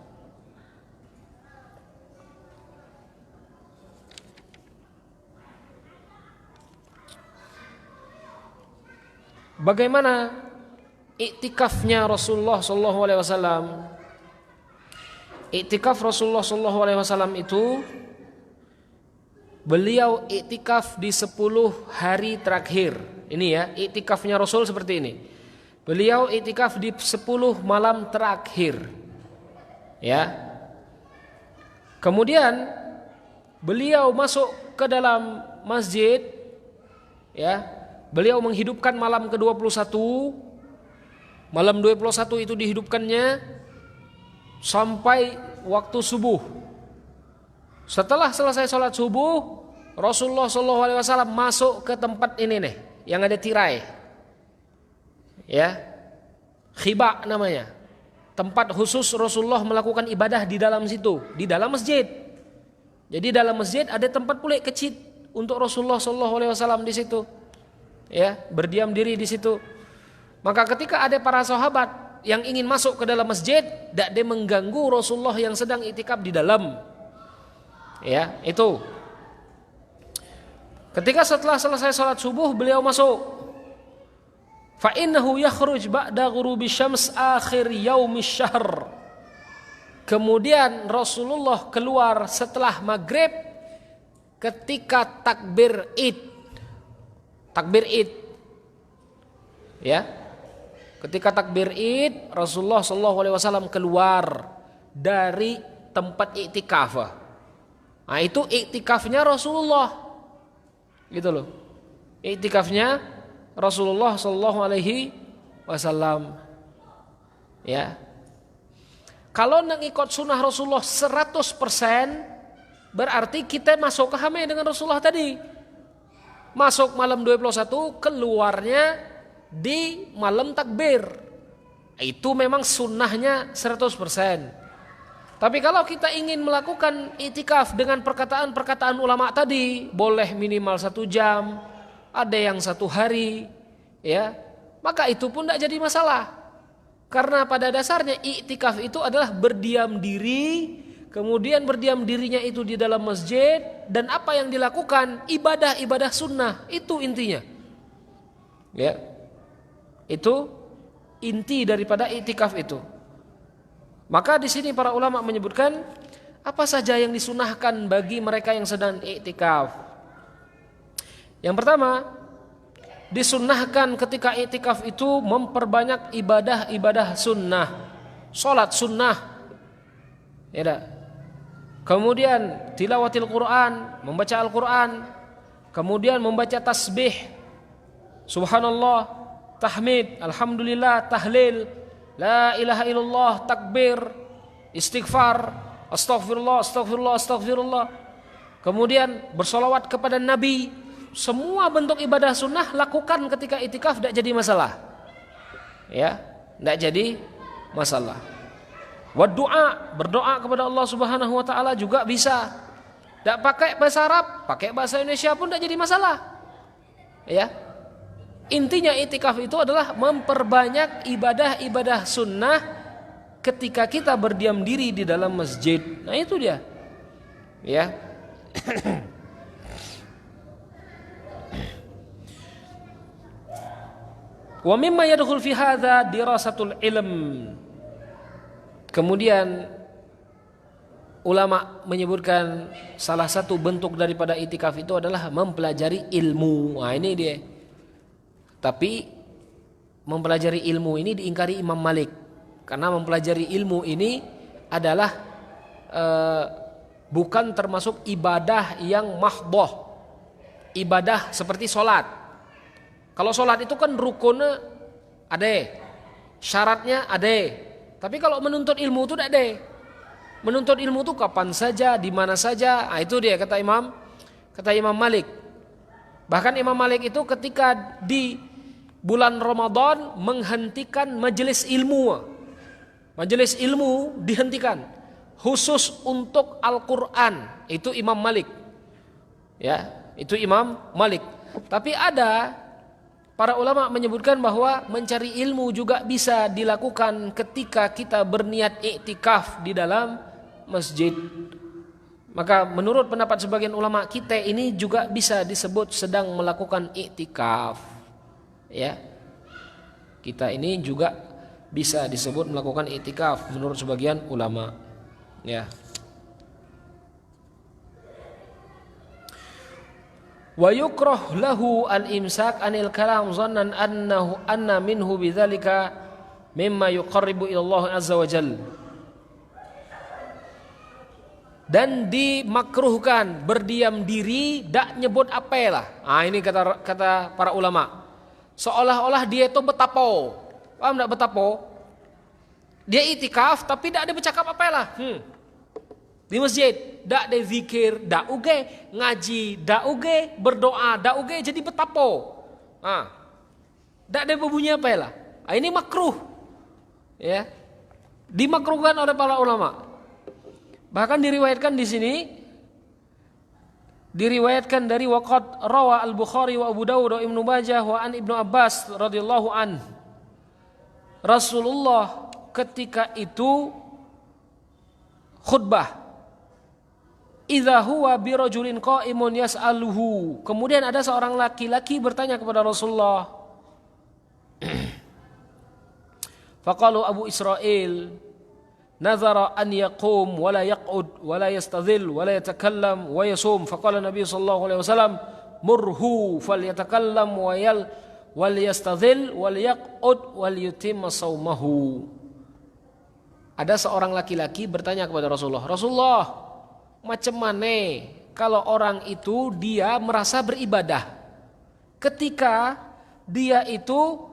Bagaimana iktikafnya Rasulullah sallallahu alaihi wasallam? Iktikaf Rasulullah sallallahu alaihi wasallam itu beliau iktikaf di 10 hari terakhir. Ini ya, iktikafnya Rasul seperti ini. Beliau iktikaf di 10 malam terakhir. Ya. Kemudian beliau masuk masuk ke dalam masjid, ya, beliau menghidupkan malam ke-21. Malam 21 itu dihidupkannya sampai waktu subuh. Setelah selesai sholat subuh, Rasulullah SAW masuk ke tempat ini nih, yang ada tirai, ya, Khiba namanya, tempat khusus Rasulullah melakukan ibadah di dalam situ, di dalam masjid. Jadi dalam masjid ada tempat pula kecil untuk Rasulullah SAW di situ, ya, berdiam diri di situ. Maka ketika ada para sahabat yang ingin masuk ke dalam masjid, tidak dia mengganggu Rasulullah yang sedang iktikaf di dalam. Ya, itu. Ketika setelah selesai salat subuh beliau masuk. Fa innahu yakhruj ba'da ghurubi syams akhir yaumish syahr. Kemudian Rasulullah keluar setelah maghrib ketika takbir Id. Takbir Id. Ya. Ketika takbir Id, Rasulullah SAW keluar dari tempat iktikaf. Nah, itu iktikafnya Rasulullah, gitu loh. Iktikafnya Rasulullah SAW. Ya. Kalau nak ikut sunnah Rasulullah 100%, berarti kita masuk ke hamil dengan Rasulullah tadi. Masuk malam 21, keluarnya di malam takbir. Itu memang sunnahnya 100%. Tapi kalau kita ingin melakukan iktikaf dengan perkataan-perkataan ulama tadi, boleh minimal 1 jam, ada yang 1 hari, ya, maka itu pun tidak jadi masalah. Karena pada dasarnya iktikaf itu adalah berdiam diri, kemudian berdiam dirinya itu di dalam masjid, dan apa yang dilakukan ibadah-ibadah sunnah, itu intinya. Ya, itu inti daripada iktikaf itu. Maka di sini para ulama menyebutkan apa saja yang disunahkan bagi mereka yang sedang iktikaf. Yang pertama, disunnahkan ketika iktikaf itu memperbanyak ibadah-ibadah sunnah, salat sunnah, ya. Kemudian tilawatil Quran, membaca Al-Quran, kemudian membaca tasbih, subhanallah, tahmid, alhamdulillah, tahlil, la ilaha illallah, takbir, istighfar, astaghfirullah, astaghfirullah, astaghfirullah. Kemudian bersolawat kepada Nabi. Semua bentuk ibadah sunnah lakukan ketika iktikaf, tidak jadi masalah. Ya, tidak jadi masalah. Doa, berdoa kepada Allah Subhanahu wa taala juga bisa. Tidak pakai bahasa Arab, pakai bahasa Indonesia pun tidak jadi masalah. Ya. Intinya iktikaf itu adalah memperbanyak ibadah-ibadah sunnah ketika kita berdiam diri di dalam masjid. Nah, itu dia. Ya. Wa mimma yadkhul fi hadza dirasatul ilm. Kemudian ulama menyebutkan salah satu bentuk daripada iktikaf itu adalah mempelajari ilmu. Nah, ini dia. Tapi mempelajari ilmu ini diingkari Imam Malik, karena mempelajari ilmu ini adalah bukan termasuk ibadah yang mahdhah, ibadah seperti sholat. Kalau sholat itu kan rukunnya ada, syaratnya ada. Tapi kalau menuntut ilmu itu tidak ada. Menuntut ilmu itu kapan saja, di mana saja. Nah, itu dia kata Imam Malik. Bahkan Imam Malik itu ketika di bulan Ramadan menghentikan majelis ilmu. Majelis ilmu dihentikan khusus untuk Al-Qur'an. Itu Imam Malik. Ya, itu Imam Malik. Tapi ada para ulama menyebutkan bahwa mencari ilmu juga bisa dilakukan ketika kita berniat iktikaf di dalam masjid. Maka menurut pendapat sebagian ulama, kita ini juga bisa disebut sedang melakukan iktikaf. Ya. Kita ini juga bisa disebut melakukan iktikaf menurut sebagian ulama. Ya. Wa yukrah lahu al-imsak anil kalam zannan anna minhu bidzalika mimma yuqarribu ila Allah azza wa jalla. Dan dimakruhkan berdiam diri, dak nyebut apelah. Ini kata para ulama. Seolah-olah dia itu betapo. Paham enggak betapo? Dia itikaf tapi dak ada bercakap apelah. Di masjid dak ada zikir, dak uge ngaji, dak uge berdoa, dak uge jadi betapo. Dak ada berbunyi apelah. Ini makruh. Ya. Dimakruhkan oleh para ulama. Bahkan diriwayatkan di sini, diriwayatkan dari waqad rawa al-Bukhari wa Abu Dawud wa Ibnu Majah wa an Ibnu Abbas radhiyallahu an. Rasulullah ketika itu khutbah. Idza huwa bi rajulin qa'imun yas'aluhu. Kemudian ada seorang laki-laki bertanya kepada Rasulullah. Faqalu Abu Israil nazara an yaqum wa la yaq'ud wa la yastadhil wa la yatakallam wa yasum. Faqala Nabi sallallahu alaihi wasallam murhu falyatakallam wal yastadhil wal yaq'ud wal yutimma saumahu. Ada seorang laki-laki bertanya kepada Rasulullah, Rasulullah, macam mana kalau orang itu dia merasa beribadah ketika dia itu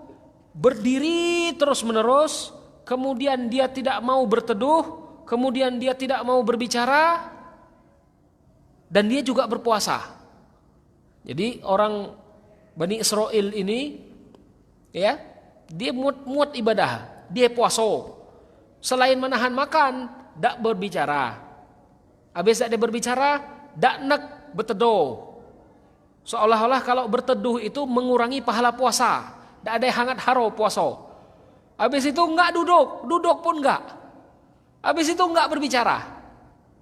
berdiri terus-menerus, kemudian dia tidak mau berteduh, kemudian dia tidak mau berbicara, dan dia juga berpuasa. Jadi orang Bani Israel ini, ya, dia muat ibadah, dia puasa. Selain menahan makan, dak berbicara. Habis dia berbicara, dak nak berteduh. Seolah-olah kalau berteduh itu mengurangi pahala puasa. Dak ada hangat haro puasa. Habis itu enggak duduk pun enggak. Habis itu enggak berbicara.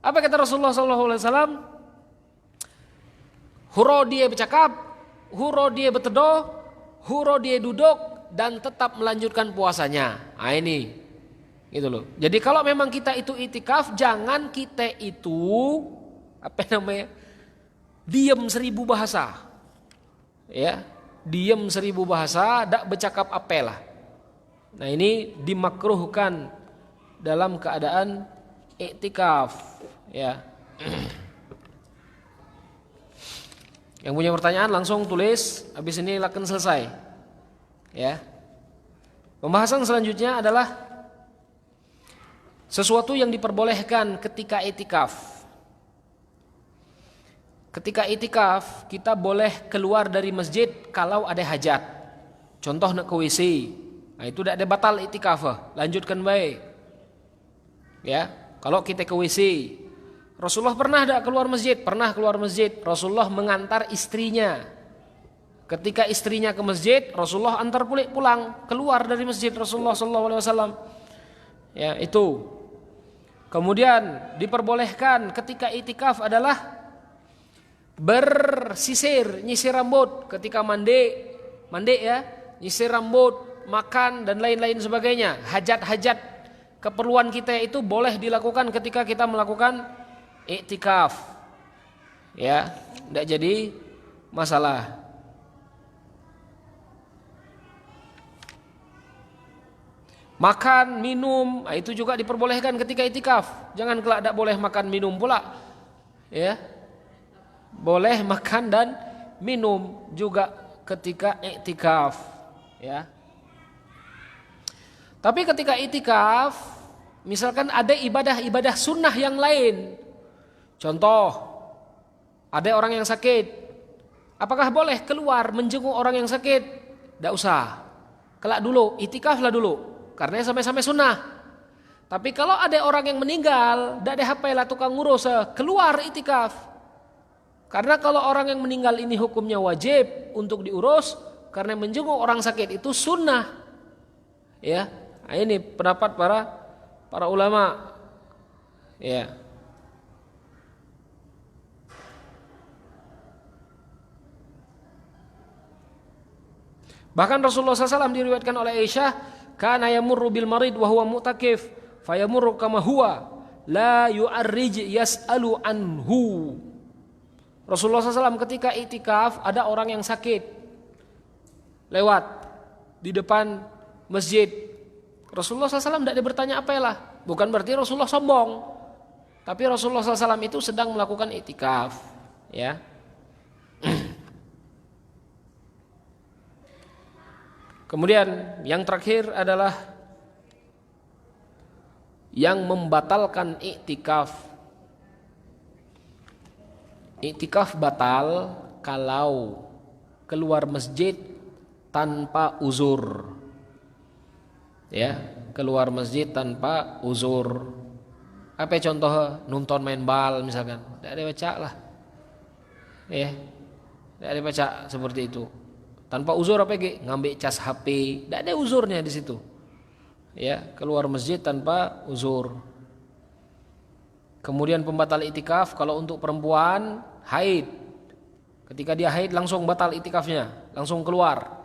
Apa kata Rasulullah SAW? Huro dia bercakap, huro dia berteduh, huro dia duduk dan tetap melanjutkan puasanya. Ini, gitu loh. Jadi kalau memang kita itu itikaf, jangan kita itu diam 1000 bahasa, ya, diam 1000 bahasa, dak bercakap apelah. Nah ini dimakruhkan dalam keadaan iktikaf, ya. Yang punya pertanyaan langsung tulis, habis ini akan selesai, ya. Pembahasan selanjutnya adalah sesuatu yang diperbolehkan ketika iktikaf. Ketika iktikaf kita boleh keluar dari masjid kalau ada hajat. Contoh nak ke WC. Nah, itu tidak ada batal iktikaf, lanjutkan baik. Ya, kalau kita ke WC, Rasulullah pernah tidak keluar masjid? Pernah keluar masjid. Rasulullah mengantar istrinya. Ketika istrinya ke masjid, Rasulullah antar pulang, keluar dari masjid Rasulullah SAW. Ya, itu. Kemudian diperbolehkan ketika iktikaf adalah bersisir, nyisir rambut ketika mandi ya, nyisir rambut, makan dan lain-lain sebagainya. Hajat-hajat keperluan kita itu boleh dilakukan ketika kita melakukan iktikaf. Ya, tidak jadi masalah. Makan, minum, itu juga diperbolehkan ketika iktikaf. Jangan kelak tidak boleh makan minum pula. Ya. Boleh makan dan minum juga ketika iktikaf, ya. Tapi ketika iktikaf, misalkan ada ibadah-ibadah sunnah yang lain. Contoh, ada orang yang sakit. Apakah boleh keluar menjenguk orang yang sakit? Tidak usah. Kelak dulu, iktikaflah dulu. Karena sampai-sampai sunnah. Tapi kalau ada orang yang meninggal, tidak ada hapelah tukang ngurus, keluar iktikaf. Karena kalau orang yang meninggal ini hukumnya wajib untuk diurus, karena menjenguk orang sakit itu sunnah. Ya, nah, ini pendapat para ulama. Ya. Bahkan Rasulullah SAW diriwayatkan oleh Aisyah, kana yamurru bil marid wa huwa mu'takif, fayamurru kama huwa, la yu'arrij yas'alu anhu. Rasulullah SAW ketika iktikaf ada orang yang sakit lewat di depan masjid. Rasulullah SAW tidak bertanya apalah. Bukan berarti Rasulullah sombong. Tapi Rasulullah SAW itu sedang melakukan iktikaf, ya. Kemudian yang terakhir adalah yang membatalkan iktikaf. Iktikaf batal kalau keluar masjid tanpa uzur. Ya, keluar masjid tanpa uzur. Apa contoh? Nonton main bal misalkan. Tidak ada baca lah. Ya. Tidak ada baca seperti itu. Tanpa uzur apa ge? Ngambil cas HP. Tidak ada uzurnya di situ. Ya, keluar masjid tanpa uzur. Kemudian pembatal iktikaf kalau untuk perempuan haid. Ketika dia haid langsung batal iktikafnya, langsung keluar.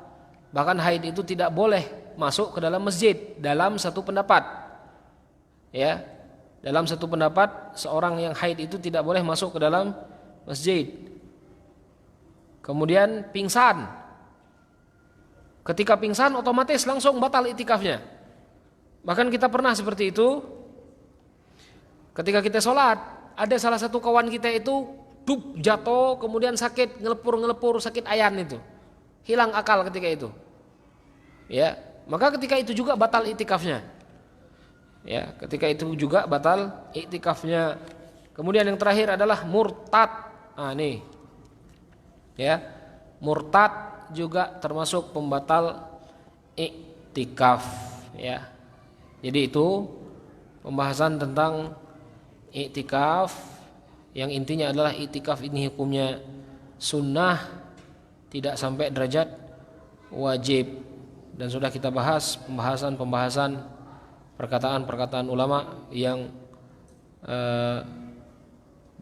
Bahkan haid itu tidak boleh masuk ke dalam masjid dalam satu pendapat. Ya. Dalam satu pendapat seorang yang haid itu tidak boleh masuk ke dalam masjid. Kemudian pingsan. Ketika pingsan otomatis langsung batal iktikafnya. Bahkan kita pernah seperti itu. Ketika kita sholat, ada salah satu kawan kita itu jatuh, kemudian sakit, ngelepur sakit ayan itu. Hilang akal ketika itu. Ya, maka ketika itu juga batal iktikafnya. Ya, ketika itu juga batal iktikafnya. Kemudian yang terakhir adalah murtad. Nih. Ya, murtad juga termasuk pembatal iktikaf, ya. Jadi itu pembahasan tentang iktikaf yang intinya adalah iktikaf ini hukumnya sunnah, tidak sampai derajat wajib. Dan sudah kita bahas pembahasan perkataan-perkataan ulama yang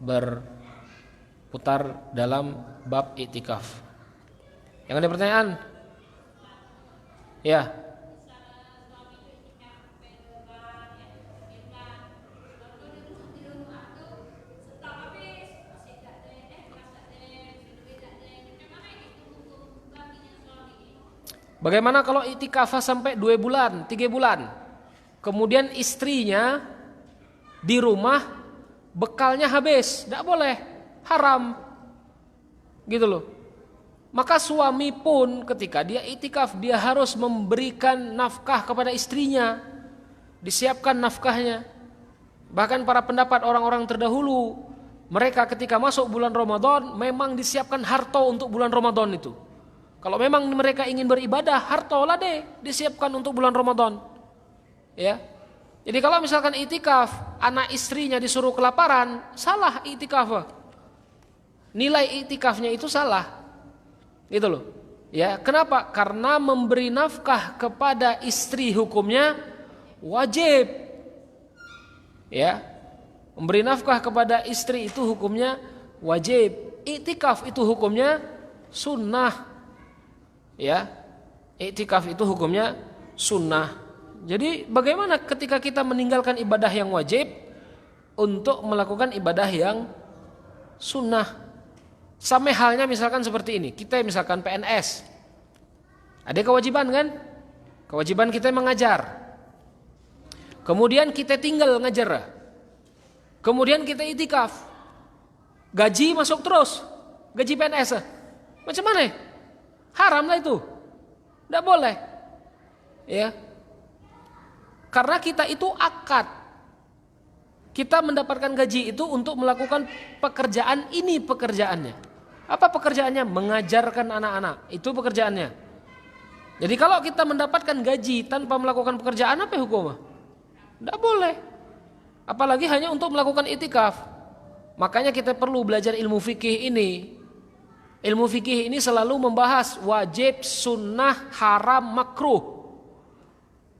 berputar dalam bab iktikaf. Yang ada pertanyaan? Ya. Bagaimana kalau iktikaf sampai 2 bulan, 3 bulan? Kemudian istrinya di rumah bekalnya habis, tidak boleh, haram. Gitu loh. Maka suami pun ketika dia iktikaf dia harus memberikan nafkah kepada istrinya. Disiapkan nafkahnya. Bahkan para pendapat orang-orang terdahulu, mereka ketika masuk bulan Ramadan memang disiapkan harta untuk bulan Ramadan itu. Kalau memang mereka ingin beribadah, harta lah deh disiapkan untuk bulan Ramadan. Ya. Jadi kalau misalkan iktikaf, anak istrinya disuruh kelaparan, salah iktikaf. Nilai iktikafnya itu salah. Gitu loh. Ya, kenapa? Karena memberi nafkah kepada istri hukumnya wajib. Ya. Memberi nafkah kepada istri itu hukumnya wajib. Iktikaf itu hukumnya sunnah. Ya. Iktikaf itu hukumnya sunnah. Jadi bagaimana ketika kita meninggalkan ibadah yang wajib untuk melakukan ibadah yang sunnah? Sama halnya misalkan seperti ini, kita misalkan PNS, ada kewajiban kan? Kewajiban kita mengajar. Kemudian kita tinggal ngajar. Kemudian kita iktikaf. Gaji masuk terus, gaji PNS. Macam mana? Haram lah itu. Tidak boleh. Ya. Karena kita itu akad. Kita mendapatkan gaji itu untuk melakukan pekerjaan ini pekerjaannya. Apa pekerjaannya? Mengajarkan anak-anak. Itu pekerjaannya. Jadi kalau kita mendapatkan gaji tanpa melakukan pekerjaan, apa hukumnya? Tidak boleh. Apalagi hanya untuk melakukan iktikaf. Makanya kita perlu belajar ilmu fikih ini. Ilmu fikih ini selalu membahas wajib, sunnah, haram, makruh.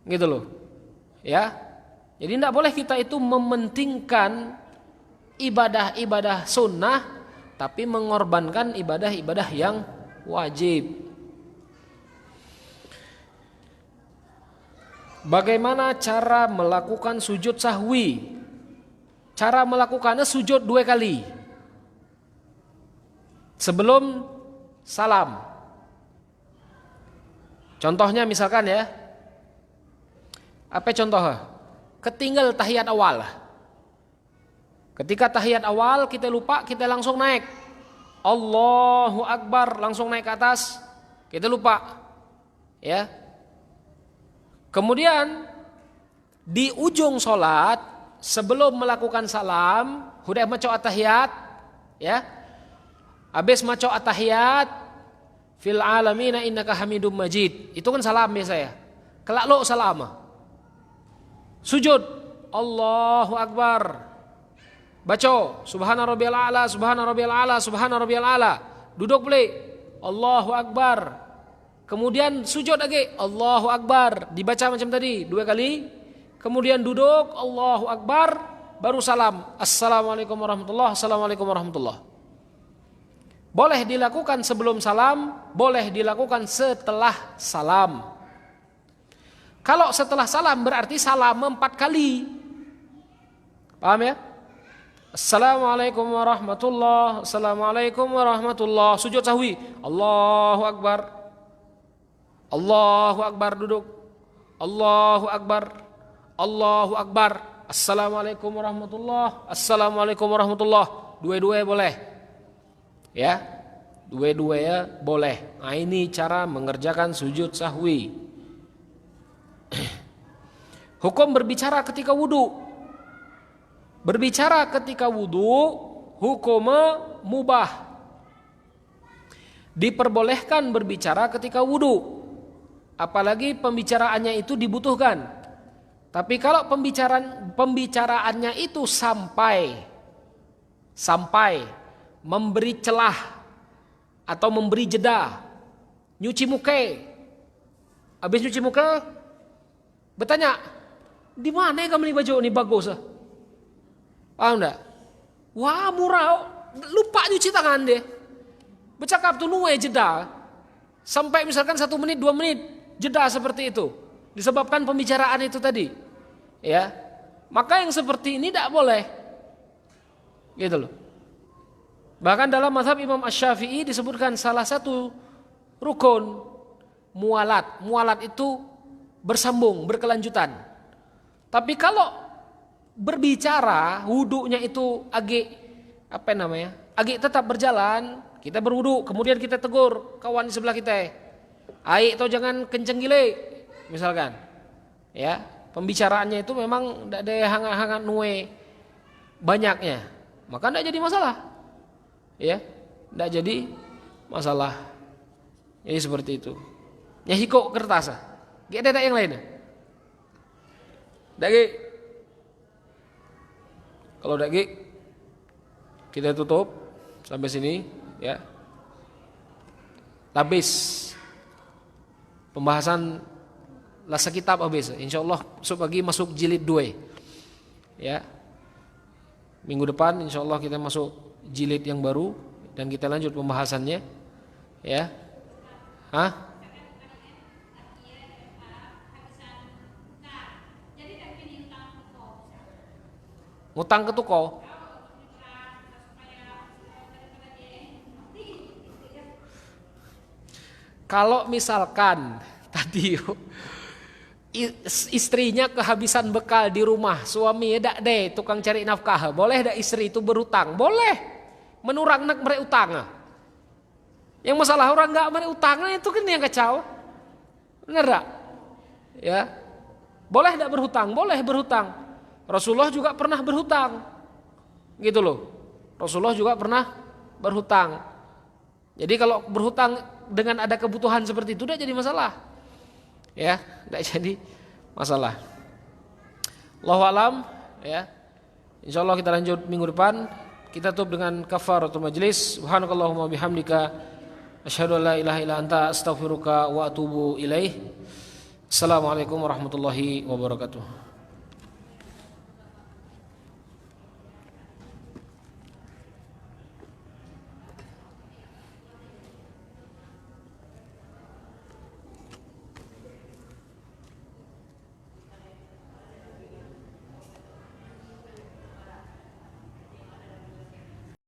Gitu loh. Ya. Jadi tidak boleh kita itu mementingkan ibadah-ibadah sunnah tapi mengorbankan ibadah-ibadah yang wajib. Bagaimana cara melakukan sujud sahwi? Cara melakukannya sujud 2 kali sebelum salam. Contohnya misalkan ya, apa contohnya? Ketinggal tahiyat awal. Ketika tahiyat awal kita lupa, kita langsung naik. Allahu Akbar, langsung naik ke atas. Kita lupa. Ya. Kemudian di ujung sholat sebelum melakukan salam, udah maco at-tahiyat, ya. Habis maco at-tahiyat, fil alamina innaka hamidum majid. Itu kan salam biasa ya. Kelak lo salam. Sujud, Allahu Akbar. Baca subhana rabbiyal a'la, subhana rabbiyal a'la, subhana rabbiyal a'la. Duduk balik, Allahu Akbar. Kemudian sujud lagi, Allahu Akbar. Dibaca macam tadi 2 kali. Kemudian duduk, Allahu Akbar, baru salam. Assalamualaikum warahmatullahi, assalamualaikum warahmatullahi. Boleh dilakukan sebelum salam, boleh dilakukan setelah salam. Kalau setelah salam berarti salam 4 kali. Paham ya? Assalamualaikum warahmatullahi, assalamualaikum warahmatullahi. Sujud sahwi, Allahu Akbar. Allahu Akbar, duduk. Allahu Akbar. Allahu Akbar. Assalamualaikum warahmatullahi, assalamualaikum warahmatullahi. Dua-dua boleh. Ya. Dua-dua ya boleh. Nah, ini cara mengerjakan sujud sahwi. Hukum berbicara ketika wudu. Berbicara ketika wudu, hukumnya mubah. Diperbolehkan berbicara ketika wudu. Apalagi pembicaraannya itu dibutuhkan. Tapi kalau pembicaraannya itu sampai memberi celah atau memberi jeda, nyuci muka. Habis nyuci muka, bertanya, di mana kamu beli baju ini bagus? Paham enggak? Wah, murah. Lupa nyuci tangan deh. Bercakap tuh nuwe jeda. Sampai misalkan 1 menit, 2 menit jeda seperti itu. Disebabkan pembicaraan itu tadi. Ya. Maka yang seperti ini tidak boleh. Gitu loh. Bahkan dalam mazhab Imam Asy-Syafi'i disebutkan salah satu rukun mualat. Mualat itu bersambung, berkelanjutan. Tapi kalau berbicara, wudunya itu agak tetap berjalan, kita berwudu, kemudian kita tegur kawan di sebelah kita, aik atau jangan kenceng gile, misalkan, ya pembicaraannya itu memang tidak ada hangat-hangat nuwe banyaknya, maka tidak jadi masalah, ya tidak jadi masalah, jadi seperti itu. Nyahiko kertas, gak ada yang lain, dagi. Kalau dagi kita tutup sampai sini ya. Habis pembahasan lasa kitab habis. Insyaallah besok pagi masuk jilid 2. Ya. Minggu depan insyaallah kita masuk jilid yang baru dan kita lanjut pembahasannya. Ya. Hah? Ngutang ke toko. Kalau misalkan tadi istrinya kehabisan bekal di rumah, suami dak deh tukang cari nafkah, boleh dak istri itu berutang? Boleh. Menurang nak mere utang. Yang masalah orang enggak mere utang itu kan yang kacau. Benar tak? Ya. Boleh dak berhutang? Boleh berhutang. Rasulullah juga pernah berhutang. Gitu loh. Rasulullah juga pernah berhutang. Jadi kalau berhutang dengan ada kebutuhan seperti itu tidak jadi masalah. Ya, tidak jadi masalah. Allahu alam, ya. Insyaallah kita lanjut minggu depan. Kita tutup dengan kafaratul majlis. Subhanakallahumma bihamdika asyhadu an la ilaha illa anta astaghfiruka wa atubu ilaih. Assalamualaikum warahmatullahi wabarakatuh.